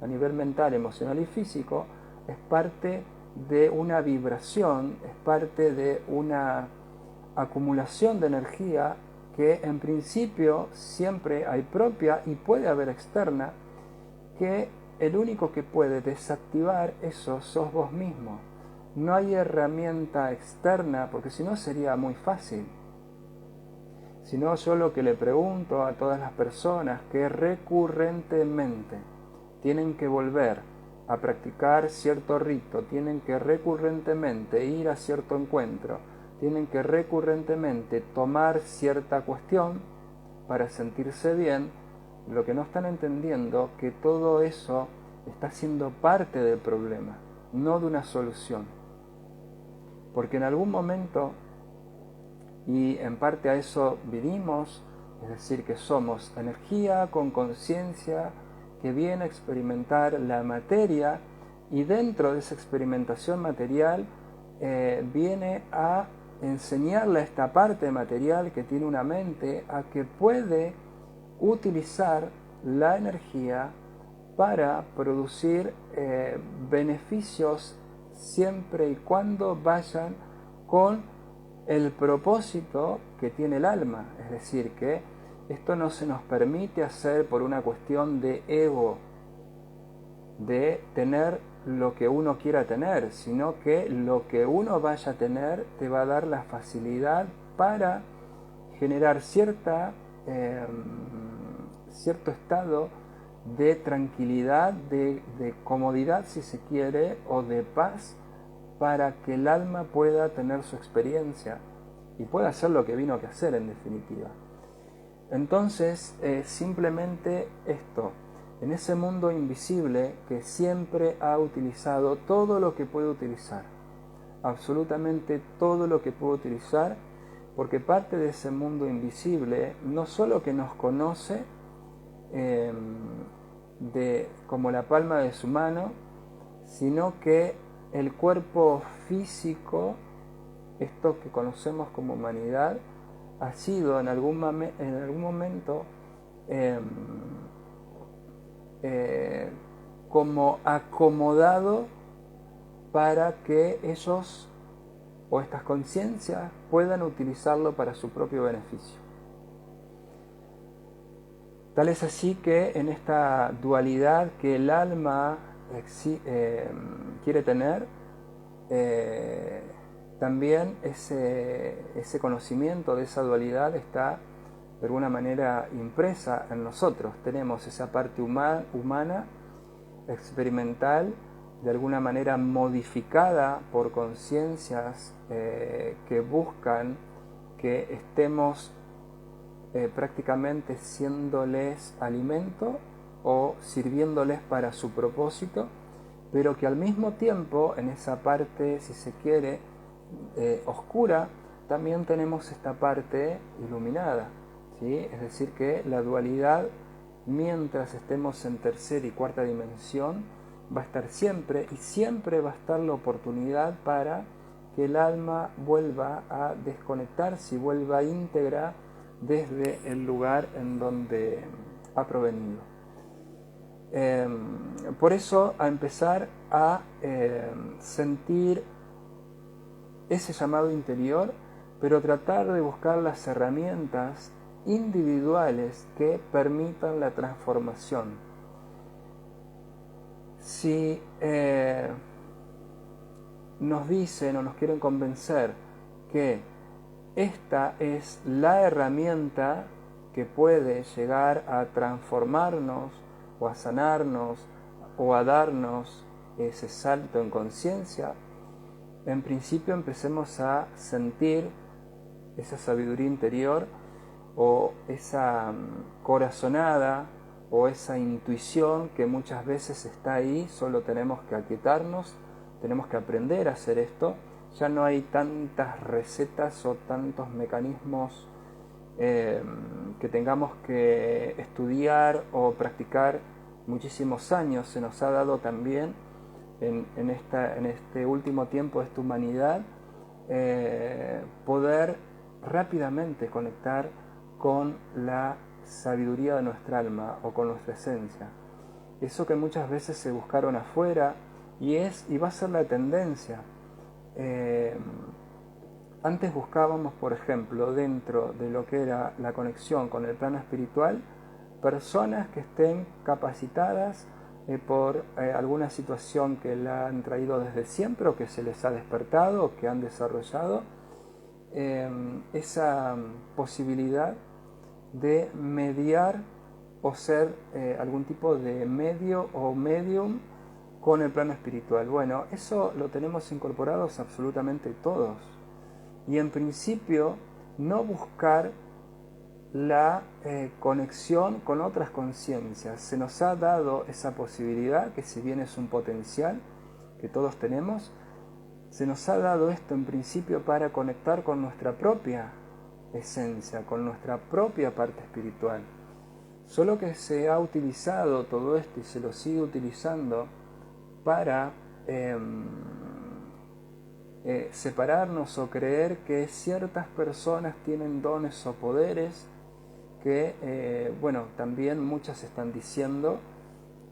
a nivel mental, emocional y físico es parte de una vibración, es parte de una acumulación de energía que en principio siempre hay propia y puede haber externa, que el único que puede desactivar eso sos vos mismo. No hay herramienta externa, porque si no sería muy fácil. Si no, yo lo que le pregunto a todas las personas que recurrentemente tienen que volver a practicar cierto rito, tienen que recurrentemente ir a cierto encuentro, tienen que recurrentemente tomar cierta cuestión para sentirse bien, lo que no están entendiendo que todo eso está siendo parte del problema, no de una solución. Porque en algún momento, y en parte a eso vinimos es decir, que somos energía con conciencia que viene a experimentar la materia y dentro de esa experimentación material viene a enseñarle a esta parte material que tiene una mente a que puede utilizar la energía para producir beneficios siempre y cuando vayan con el propósito que tiene el alma. Es decir, que esto no se nos permite hacer por una cuestión de ego, de tener lo que uno quiera tener, sino que lo que uno vaya a tener te va a dar la facilidad para generar cierto estado de tranquilidad, de comodidad si se quiere, o de paz, para que el alma pueda tener su experiencia y pueda hacer lo que vino a hacer en definitiva. Entonces, simplemente esto, en ese mundo invisible que siempre ha utilizado todo lo que puede utilizar, absolutamente todo lo que puede utilizar, porque parte de ese mundo invisible no solo que nos conoce como la palma de su mano, sino que el cuerpo físico, esto que conocemos como humanidad, ha sido en algún momento como acomodado para que ellos o estas conciencias puedan utilizarlo para su propio beneficio. Tal es así que en esta dualidad que el alma quiere tener, también ese conocimiento de esa dualidad está de alguna manera impresa en nosotros. Tenemos esa parte humana, experimental, de alguna manera modificada por conciencias que buscan que estemos prácticamente siéndoles alimento o sirviéndoles para su propósito, pero que al mismo tiempo en esa parte, si se quiere, oscura, también tenemos esta parte iluminada, ¿sí? Es decir, que la dualidad, mientras estemos en tercera y cuarta dimensión, va a estar siempre, y siempre va a estar la oportunidad para que el alma vuelva a desconectarse y vuelva íntegra desde el lugar en donde ha provenido. Por eso, a empezar a sentir ese llamado interior, pero tratar de buscar las herramientas individuales que permitan la transformación. Si nos dicen o nos quieren convencer que esta es la herramienta que puede llegar a transformarnos o a sanarnos o a darnos ese salto en conciencia, en principio empecemos a sentir esa sabiduría interior o esa corazonada o esa intuición que muchas veces está ahí. Solo tenemos que aquietarnos, tenemos que aprender a hacer esto. Ya no hay tantas recetas o tantos mecanismos que tengamos que estudiar o practicar muchísimos años. Se nos ha dado también en este último tiempo de esta humanidad poder rápidamente conectar con la sabiduría de nuestra alma o con nuestra esencia. Eso que muchas veces se buscaron afuera y va a ser la tendencia. Antes buscábamos, por ejemplo, dentro de lo que era la conexión con el plano espiritual, personas que estén capacitadas por alguna situación que la han traído desde siempre o que se les ha despertado o que han desarrollado esa posibilidad de mediar o ser algún tipo de medio o medium con el plano espiritual. Bueno, eso lo tenemos incorporados absolutamente todos. Y en principio no buscar la conexión con otras conciencias. Se nos ha dado esa posibilidad, que si bien es un potencial que todos tenemos, se nos ha dado esto en principio para conectar con nuestra propia esencia, con nuestra propia parte espiritual. Solo que se ha utilizado todo esto y se lo sigue utilizando para separarnos o creer que ciertas personas tienen dones o poderes que, bueno, también muchas están diciendo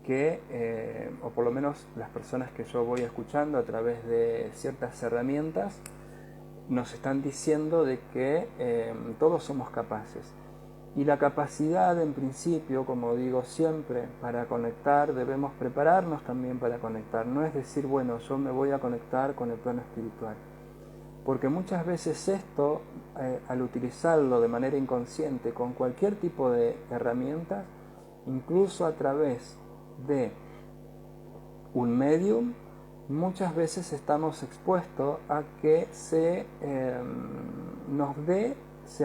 que, o por lo menos las personas que yo voy escuchando a través de ciertas herramientas, nos están diciendo de que todos somos capaces. Y la capacidad, en principio, como digo siempre, para conectar, debemos prepararnos también para conectar. No es decir, bueno, yo me voy a conectar con el plano espiritual. Porque muchas veces esto, al utilizarlo de manera inconsciente con cualquier tipo de herramientas, incluso a través de un medium, muchas veces estamos expuestos a que se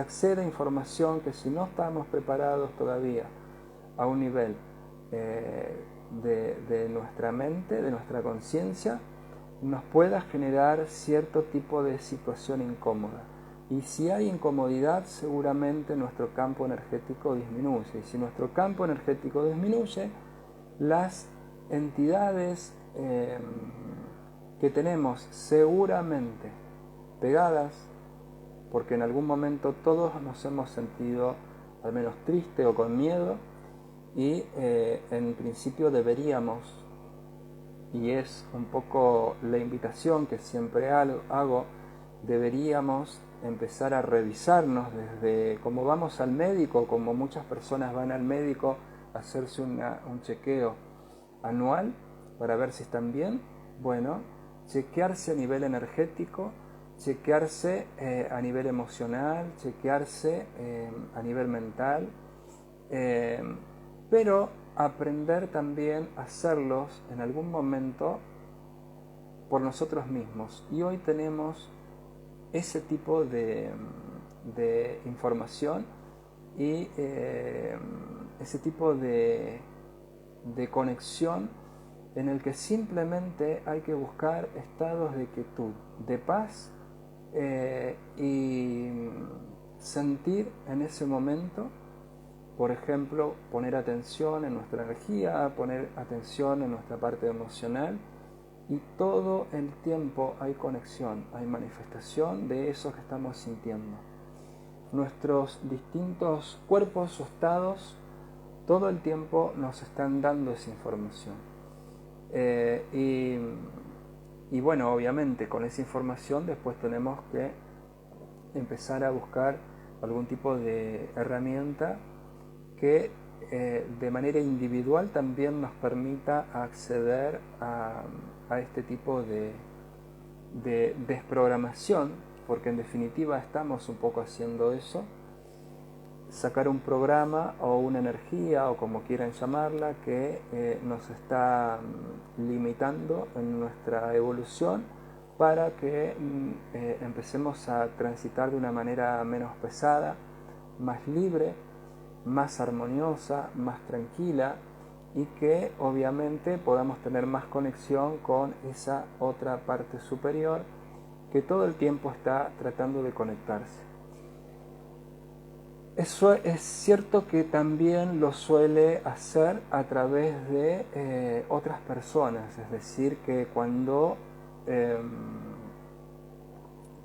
acceda a información que, si no estamos preparados todavía a un nivel de nuestra mente, de nuestra conciencia, nos pueda generar cierto tipo de situación incómoda. Y si hay incomodidad, seguramente nuestro campo energético disminuye. Y si nuestro campo energético disminuye, las entidades que tenemos seguramente pegadas, porque en algún momento todos nos hemos sentido al menos triste o con miedo, y en principio deberíamos, y es un poco la invitación que siempre hago, deberíamos empezar a revisarnos desde como vamos al médico, como muchas personas van al médico a hacerse un chequeo anual para ver si están bien. Bueno, chequearse a nivel energético, chequearse a nivel emocional, chequearse a nivel mental, pero aprender también a hacerlos en algún momento por nosotros mismos. Y hoy tenemos ese tipo de información y ese tipo de conexión, en el que simplemente hay que buscar estados de quietud, de paz, y sentir en ese momento, por ejemplo, poner atención en nuestra energía, poner atención en nuestra parte emocional, y todo el tiempo hay conexión, hay manifestación de eso que estamos sintiendo. Nuestros distintos cuerpos o estados todo el tiempo nos están dando esa información. Y bueno, obviamente con esa información después tenemos que empezar a buscar algún tipo de herramienta que de manera individual también nos permita acceder a este tipo de desprogramación, porque en definitiva estamos un poco haciendo eso, sacar un programa o una energía o como quieran llamarla que nos está limitando en nuestra evolución, para que empecemos a transitar de una manera menos pesada, más libre, más armoniosa, más tranquila, y que obviamente podamos tener más conexión con esa otra parte superior que todo el tiempo está tratando de conectarse. Eso es cierto que también lo suele hacer a través de otras personas, es decir, que cuando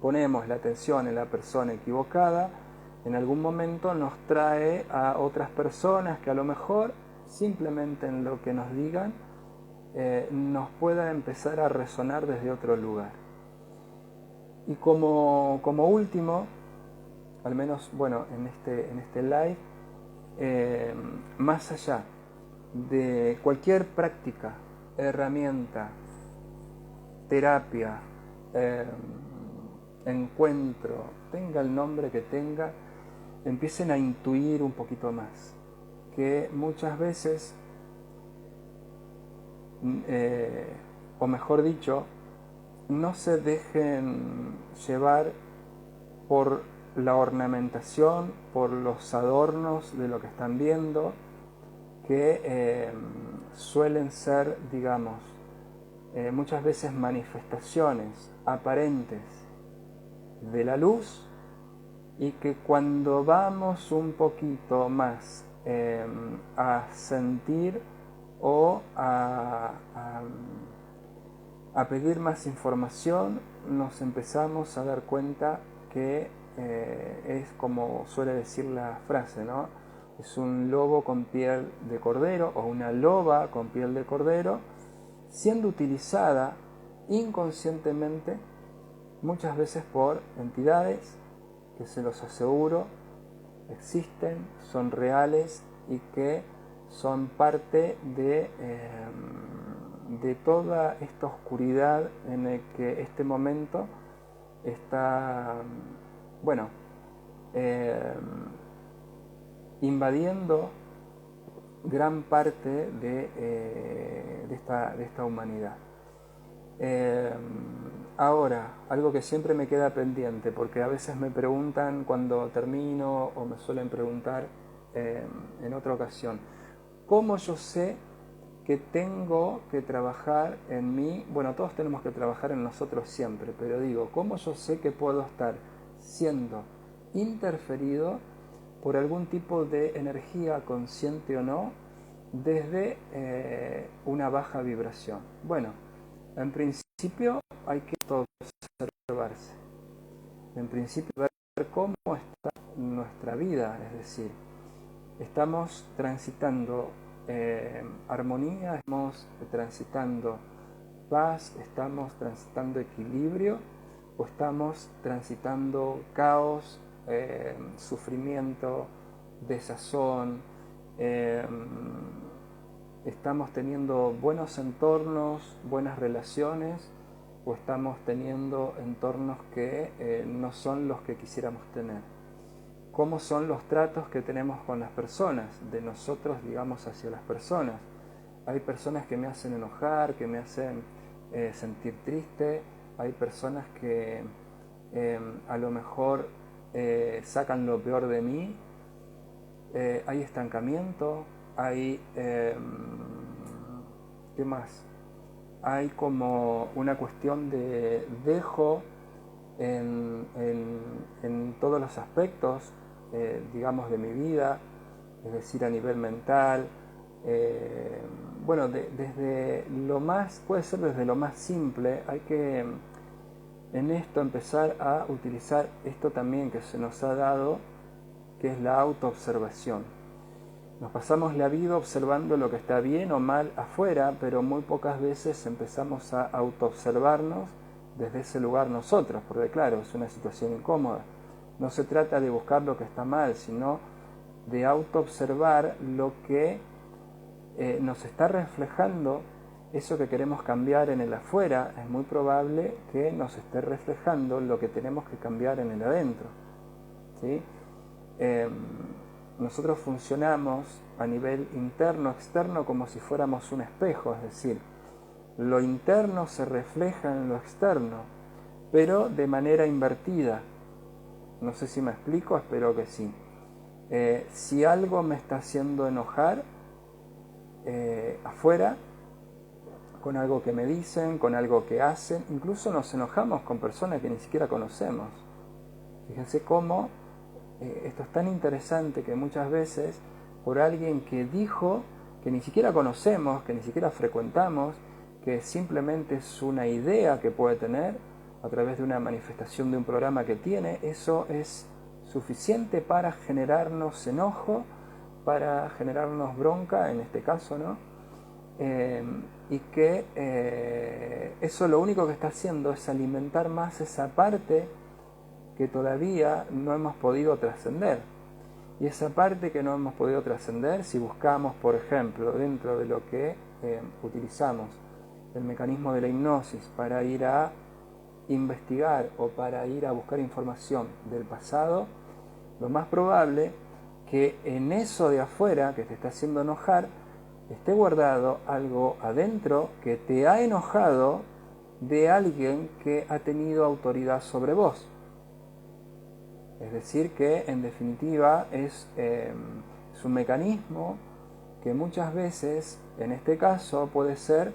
ponemos la atención en la persona equivocada, en algún momento nos trae a otras personas que a lo mejor simplemente en lo que nos digan nos pueda empezar a resonar desde otro lugar. Y como último, al menos bueno, en este live, más allá de cualquier práctica, herramienta, terapia, encuentro, tenga el nombre que tenga, empiecen a intuir un poquito más, que muchas veces, o mejor dicho, no se dejen llevar por la ornamentación, por los adornos de lo que están viendo, que suelen ser, digamos, muchas veces manifestaciones aparentes de la luz, y que cuando vamos un poquito más a sentir o a pedir más información, nos empezamos a dar cuenta que es como suele decir la frase, ¿no? Es un lobo con piel de cordero o una loba con piel de cordero siendo utilizada inconscientemente muchas veces por entidades que, se los aseguro, existen, son reales y que son parte de toda esta oscuridad en el que este momento está, bueno, invadiendo gran parte de esta humanidad. Ahora, algo que siempre me queda pendiente, porque a veces me preguntan cuando termino o me suelen preguntar en otra ocasión, ¿cómo yo sé que tengo que trabajar en mí? Bueno, todos tenemos que trabajar en nosotros siempre, pero digo, ¿cómo yo sé que puedo estar siendo interferido por algún tipo de energía, consciente o no, desde una baja vibración? Bueno, en principio hay que observarse. En principio ver cómo está nuestra vida, es decir, estamos transitando armonía, estamos transitando paz, estamos transitando equilibrio o estamos transitando caos, sufrimiento, desazón, estamos teniendo buenos entornos, buenas relaciones o estamos teniendo entornos que no son los que quisiéramos tener. ¿Cómo son los tratos que tenemos con las personas? De nosotros, digamos, hacia las personas. Hay personas que me hacen enojar, que me hacen sentir triste. Hay personas que a lo mejor sacan lo peor de mí. Hay estancamiento. Hay... ¿qué más? Hay como una cuestión de dejo en todos los aspectos, digamos, de mi vida, es decir, a nivel mental. Bueno, desde lo más, puede ser desde lo más simple, hay que en esto empezar a utilizar esto también que se nos ha dado, que es la autoobservación. Nos pasamos la vida observando lo que está bien o mal afuera, pero muy pocas veces empezamos a autoobservarnos desde ese lugar nosotros, porque claro, es una situación incómoda. No se trata de buscar lo que está mal, sino de autoobservar lo que nos está reflejando eso que queremos cambiar en el afuera. Es muy probable que nos esté reflejando lo que tenemos que cambiar en el adentro, ¿sí? Nosotros funcionamos a nivel interno, externo, como si fuéramos un espejo, es decir, lo interno se refleja en lo externo, pero de manera invertida. No sé si me explico, espero que sí. Si algo me está haciendo enojar afuera, con algo que me dicen, con algo que hacen, incluso nos enojamos con personas que ni siquiera conocemos. Fíjense cómo esto es tan interesante que muchas veces por alguien que dijo que ni siquiera conocemos, que ni siquiera frecuentamos, que simplemente es una idea que puede tener a través de una manifestación de un programa que tiene, eso es suficiente para generarnos enojo, para generarnos bronca, en este caso, ¿no? Y que eso lo único que está haciendo es alimentar más esa parte que todavía no hemos podido trascender. Y esa parte que no hemos podido trascender, si buscamos, por ejemplo, dentro de lo que utilizamos el mecanismo de la hipnosis para ir a investigar o para ir a buscar información del pasado, lo más probable que en eso de afuera que te está haciendo enojar esté guardado algo adentro que te ha enojado de alguien que ha tenido autoridad sobre vos. Es decir, que en definitiva es un mecanismo que muchas veces, en este caso, puede ser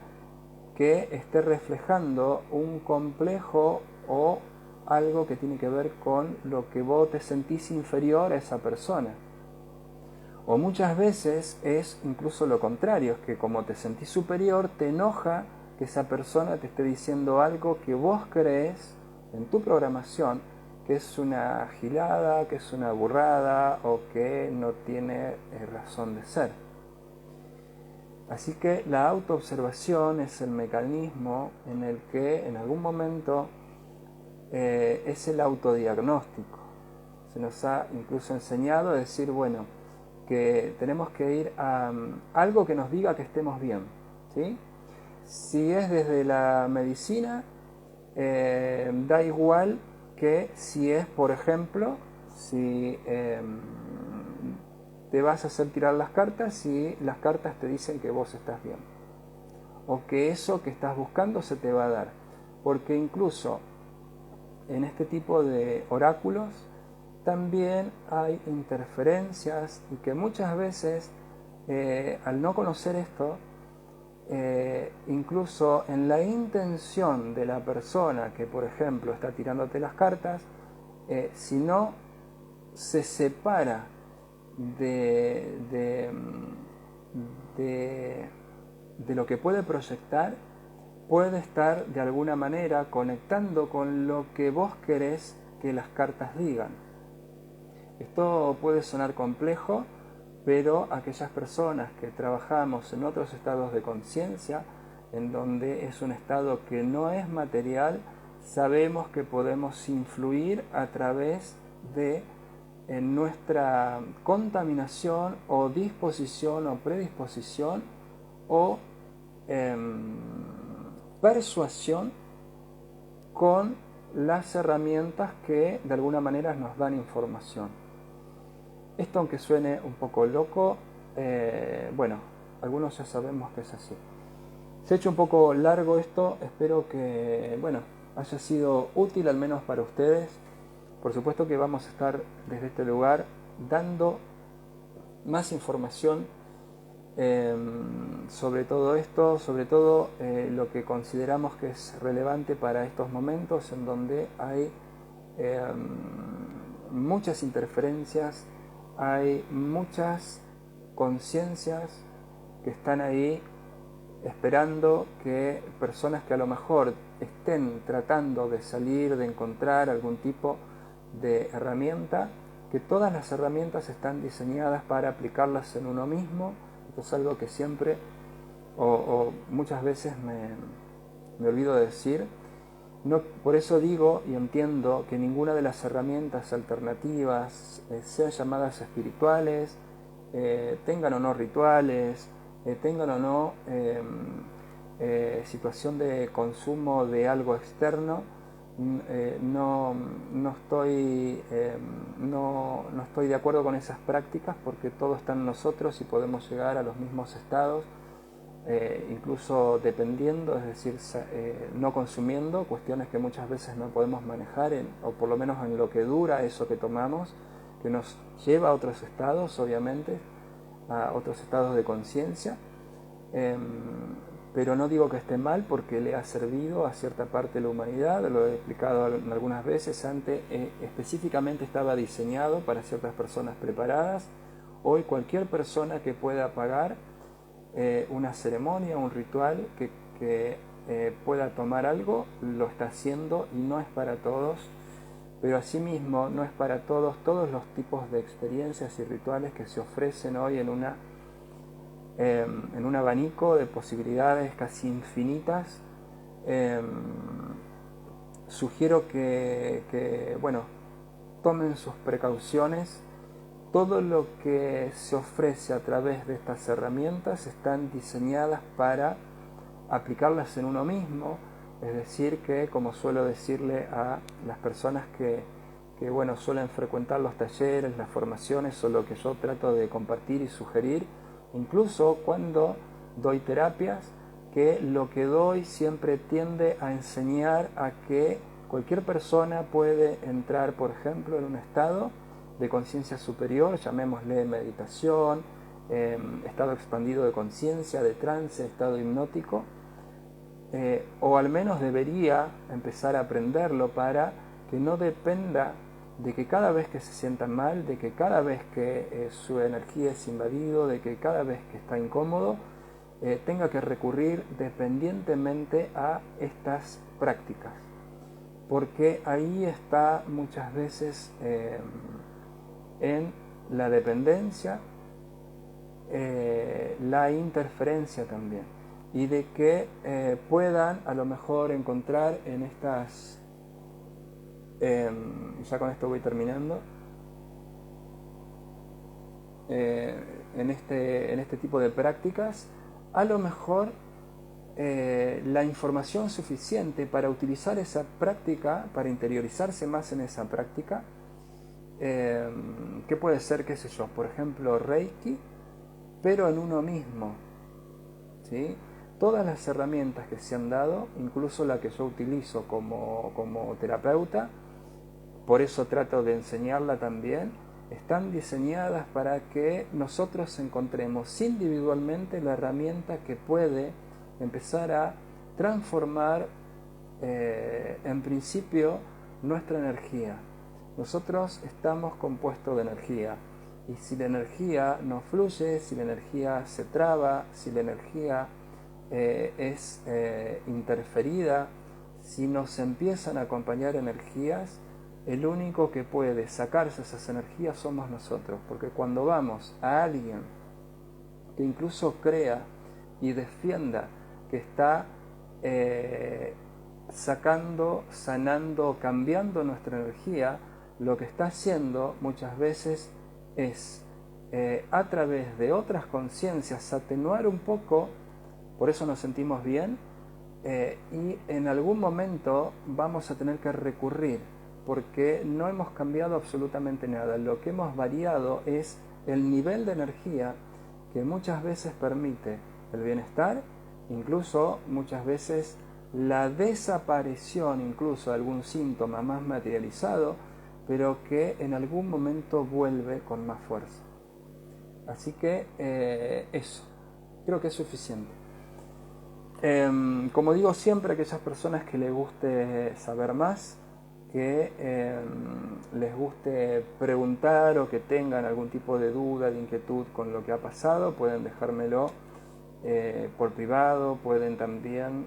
que esté reflejando un complejo o algo que tiene que ver con lo que vos te sentís inferior a esa persona. O muchas veces es incluso lo contrario, es que como te sentís superior, te enoja que esa persona te esté diciendo algo que vos crees en tu programación que es una gilada, que es una burrada o que no tiene razón de ser. Así que la autoobservación es el mecanismo en el que en algún momento es el autodiagnóstico. Se nos ha incluso enseñado a decir, bueno, que tenemos que ir a algo que nos diga que estemos bien, ¿sí? Si es desde la medicina, da igual que si es, por ejemplo, si te vas a hacer tirar las cartas y las cartas te dicen que vos estás bien, o que eso que estás buscando se te va a dar, porque incluso en este tipo de oráculos también hay interferencias y que muchas veces al no conocer esto, incluso en la intención de la persona que por ejemplo está tirándote las cartas, si no se separa de, de, de lo que puede proyectar, puede estar de alguna manera conectando con lo que vos querés que las cartas digan. Esto puede sonar complejo, pero aquellas personas que trabajamos en otros estados de conciencia, en donde es un estado que no es material, sabemos que podemos influir a través de nuestra contaminación o disposición o predisposición o persuasión con las herramientas que de alguna manera nos dan información. Esto, aunque suene un poco loco, bueno, algunos ya sabemos que es así. Se ha hecho un poco largo esto, espero que, bueno, haya sido útil al menos para ustedes. Por supuesto que vamos a estar desde este lugar dando más información sobre todo esto, sobre todo lo que consideramos que es relevante para estos momentos en donde hay muchas interferencias, hay muchas conciencias que están ahí esperando que personas que a lo mejor estén tratando de salir, de encontrar algún tipo de herramienta, que todas las herramientas están diseñadas para aplicarlas en uno mismo. Esto es algo que siempre o muchas veces me olvido de decir. No, por eso digo y entiendo que ninguna de las herramientas alternativas, sean llamadas espirituales, tengan o no rituales, tengan o no situación de consumo de algo externo, no estoy de acuerdo con esas prácticas, porque todo está en nosotros y podemos llegar a los mismos estados, incluso dependiendo, es decir, no consumiendo cuestiones que muchas veces no podemos manejar, o por lo menos en lo que dura eso que tomamos, que nos lleva a otros estados, obviamente, a otros estados de conciencia. Pero no digo que esté mal, porque le ha servido a cierta parte de la humanidad, lo he explicado algunas veces antes, específicamente estaba diseñado para ciertas personas preparadas. Hoy cualquier persona que pueda pagar una ceremonia, un ritual, que pueda tomar algo, lo está haciendo, y no es para todos, pero asimismo no es para todos los tipos de experiencias y rituales que se ofrecen hoy en un abanico de posibilidades casi infinitas. Sugiero que, bueno, tomen sus precauciones. Todo lo que se ofrece a través de estas herramientas están diseñadas para aplicarlas en uno mismo, es decir, que, como suelo decirle a las personas que bueno, suelen frecuentar los talleres, las formaciones o lo que yo trato de compartir y sugerir, incluso cuando doy terapias, que lo que doy siempre tiende a enseñar a que cualquier persona puede entrar, por ejemplo, en un estado de conciencia superior, llamémosle meditación, estado expandido de conciencia, de trance, estado hipnótico, o al menos debería empezar a aprenderlo para que no dependa de que cada vez que se sientan mal, de que cada vez que su energía es invadido, de que cada vez que está incómodo, tenga que recurrir dependientemente a estas prácticas. Porque ahí está muchas veces en la dependencia, la interferencia también, y de que puedan a lo mejor encontrar en estas, ya con esto voy terminando, en este tipo de prácticas, a lo mejor la información suficiente para utilizar esa práctica, para interiorizarse más en esa práctica, que puede ser, qué sé yo, por ejemplo, Reiki, pero en uno mismo, ¿sí? Todas las herramientas que se han dado, incluso la que yo utilizo como terapeuta, por eso trato de enseñarla también, están diseñadas para que nosotros encontremos individualmente la herramienta que puede empezar a transformar en principio nuestra energía. Nosotros estamos compuestos de energía, y si la energía no fluye, si la energía se traba, si la energía es interferida, si nos empiezan a acompañar energías, el único que puede sacarse esas energías somos nosotros, porque cuando vamos a alguien que incluso crea y defienda que está sacando, sanando, cambiando nuestra energía, lo que está haciendo muchas veces es a través de otras conciencias atenuar un poco, por eso nos sentimos bien, y en algún momento vamos a tener que recurrir, porque no hemos cambiado absolutamente nada. Lo que hemos variado es el nivel de energía que muchas veces permite el bienestar, incluso muchas veces la desaparición incluso de algún síntoma más materializado, pero que en algún momento vuelve con más fuerza. Así que eso, creo que es suficiente. Como digo siempre, a aquellas personas que les guste saber más, que les guste preguntar o que tengan algún tipo de duda, de inquietud con lo que ha pasado, pueden dejármelo por privado, pueden también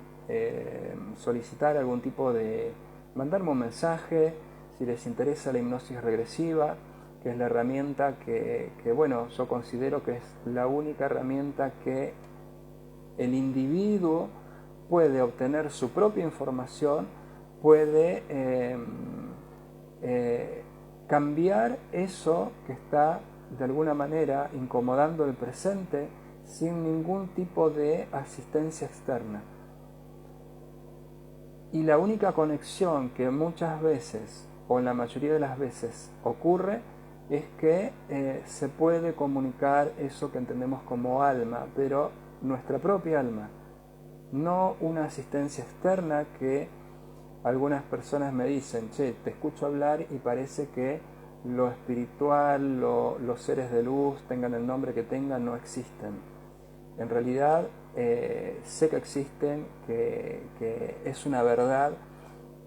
solicitar algún tipo de, mandarme un mensaje si les interesa la hipnosis regresiva, que es la herramienta que bueno, yo considero que es la única herramienta que el individuo puede obtener su propia información, puede cambiar eso que está de alguna manera incomodando el presente sin ningún tipo de asistencia externa. Y la única conexión que muchas veces, o en la mayoría de las veces, ocurre es que se puede comunicar eso que entendemos como alma, pero nuestra propia alma, no una asistencia externa que algunas personas me dicen, che, te escucho hablar y parece que lo espiritual, los seres de luz, tengan el nombre que tengan, no existen. En realidad sé que existen, que es una verdad,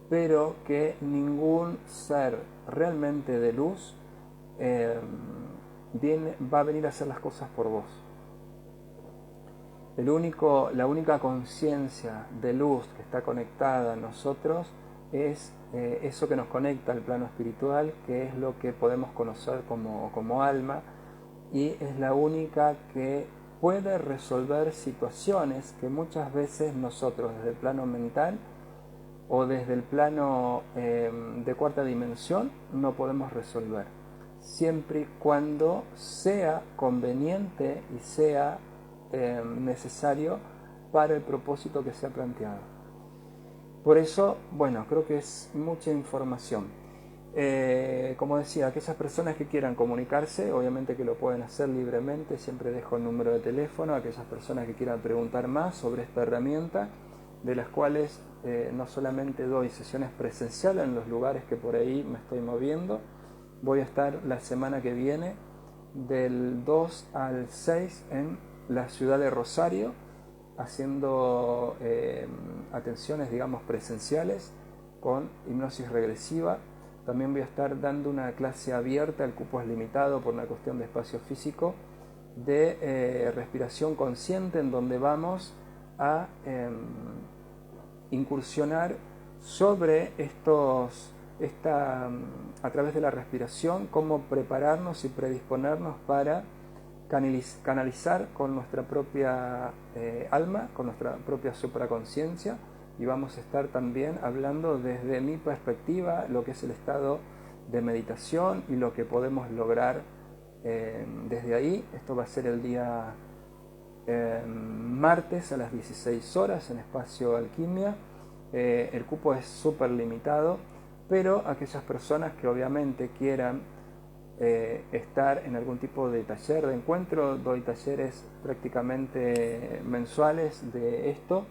pero que ningún ser realmente de luz va a venir a hacer las cosas por vos. La única conciencia de luz que está conectada a nosotros es eso que nos conecta al plano espiritual, que es lo que podemos conocer como alma, y es la única que puede resolver situaciones que muchas veces nosotros desde el plano mental o desde el plano de cuarta dimensión no podemos resolver, siempre y cuando sea conveniente y sea necesario para el propósito que se ha planteado. Por eso, bueno, creo que es mucha información. Como decía, aquellas personas que quieran comunicarse, obviamente que lo pueden hacer libremente, siempre dejo el número de teléfono, aquellas personas que quieran preguntar más sobre esta herramienta, de las cuales no solamente doy sesiones presenciales en los lugares que por ahí me estoy moviendo, voy a estar la semana que viene del 2 al 6 en la ciudad de Rosario, haciendo atenciones, digamos, presenciales con hipnosis regresiva También voy a estar dando una clase abierta, el cupo es limitado por una cuestión de espacio físico, de respiración consciente, en donde vamos a incursionar sobre a través de la respiración, cómo prepararnos y predisponernos para canalizar con nuestra propia alma, con nuestra propia supraconciencia, y vamos a estar también hablando desde mi perspectiva lo que es el estado de meditación y lo que podemos lograr desde ahí. Esto va a ser el día martes a las 16 horas en Espacio Alquimia. El cupo es súper limitado, pero aquellas personas que obviamente quieran estar en algún tipo de taller de encuentro, doy talleres prácticamente mensuales de esto.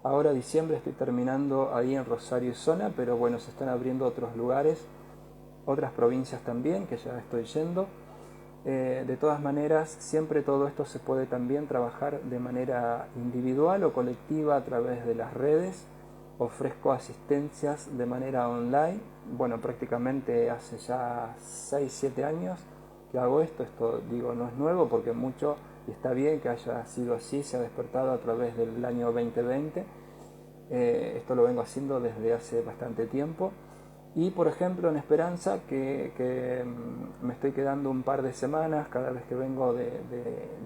Ahora diciembre estoy terminando ahí en Rosario y zona, pero bueno, se están abriendo otros lugares, otras provincias también, que ya estoy yendo. De todas maneras, siempre todo esto se puede también trabajar de manera individual o colectiva a través de las redes. Ofrezco asistencias de manera online. Bueno, prácticamente hace ya 6-7 años que hago esto. Esto digo, no es nuevo porque mucho, y está bien que haya sido así, se ha despertado a través del año 2020. Esto lo vengo haciendo desde hace bastante tiempo. Y por ejemplo en Esperanza, que me estoy quedando un par de semanas cada vez que vengo de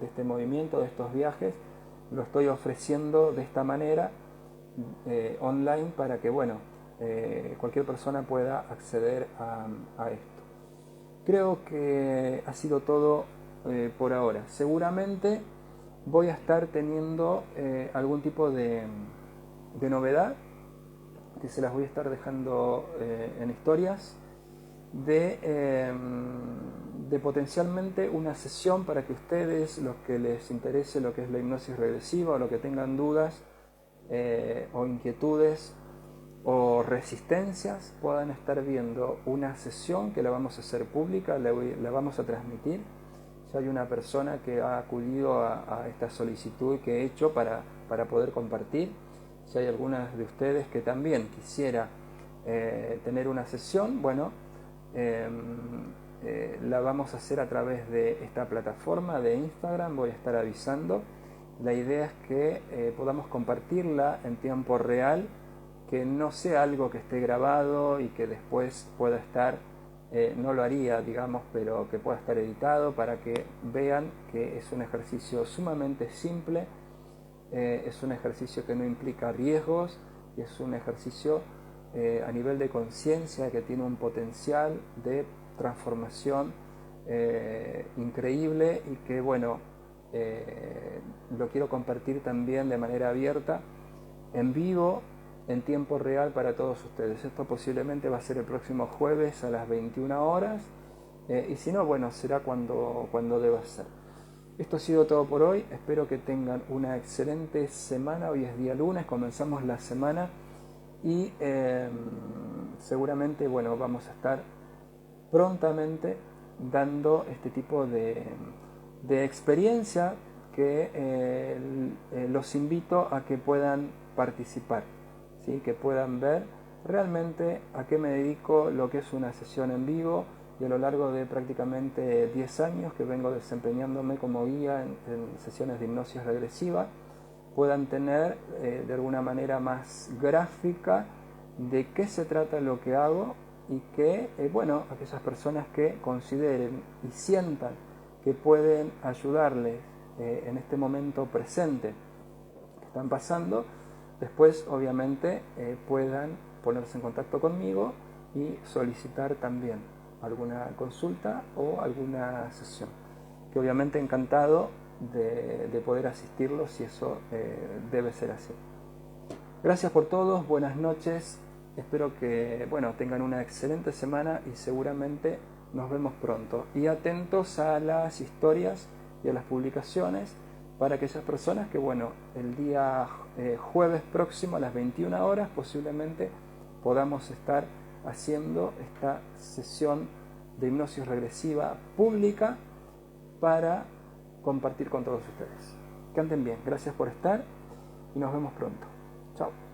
este movimiento, de estos viajes, lo estoy ofreciendo de esta manera, online, para que bueno, cualquier persona pueda acceder a esto. Creo que ha sido todo por ahora. Seguramente voy a estar teniendo algún tipo de novedad, que se las voy a estar dejando en historias, de potencialmente una sesión para que ustedes, los que les interese lo que es la hipnosis regresiva, o los que tengan dudas o inquietudes o resistencias, puedan estar viendo una sesión que la vamos a hacer pública, la vamos a transmitir. Ya hay una persona que ha acudido a esta solicitud que he hecho para poder compartir. Si hay algunas de ustedes que también quisiera tener una sesión, bueno, la vamos a hacer a través de esta plataforma de Instagram, voy a estar avisando. La idea es que podamos compartirla en tiempo real, que no sea algo que esté grabado y que después pueda estar, no lo haría, digamos, pero que pueda estar editado, para que vean que es un ejercicio sumamente simple. Es un ejercicio que no implica riesgos y es un ejercicio a nivel de conciencia que tiene un potencial de transformación increíble, y que bueno, lo quiero compartir también de manera abierta, en vivo, en tiempo real para todos ustedes. Esto posiblemente va a ser el próximo jueves a las 21 horas, y si no, bueno, será cuando deba ser. Esto ha sido todo por hoy. Espero que tengan una excelente semana. Hoy es día lunes, comenzamos la semana, y seguramente, bueno, vamos a estar prontamente dando este tipo de experiencia que los invito a que puedan participar, ¿sí? Que puedan ver realmente a qué me dedico, lo que es una sesión en vivo. Y a lo largo de prácticamente 10 años que vengo desempeñándome como guía en sesiones de hipnosis regresiva, puedan tener de alguna manera más gráfica de qué se trata lo que hago, y que, bueno, aquellas personas que consideren y sientan que pueden ayudarles en este momento presente que están pasando, después obviamente puedan ponerse en contacto conmigo y solicitar también alguna consulta o alguna sesión, que obviamente encantado de poder asistirlos, si eso debe ser así. Gracias por todos, buenas noches, espero que bueno, tengan una excelente semana y seguramente nos vemos pronto. Y atentos a las historias y a las publicaciones para aquellas personas que bueno, el día jueves próximo a las 21 horas posiblemente podamos estar haciendo esta sesión de hipnosis regresiva pública para compartir con todos ustedes. Que anden bien, gracias por estar y nos vemos pronto. Chao.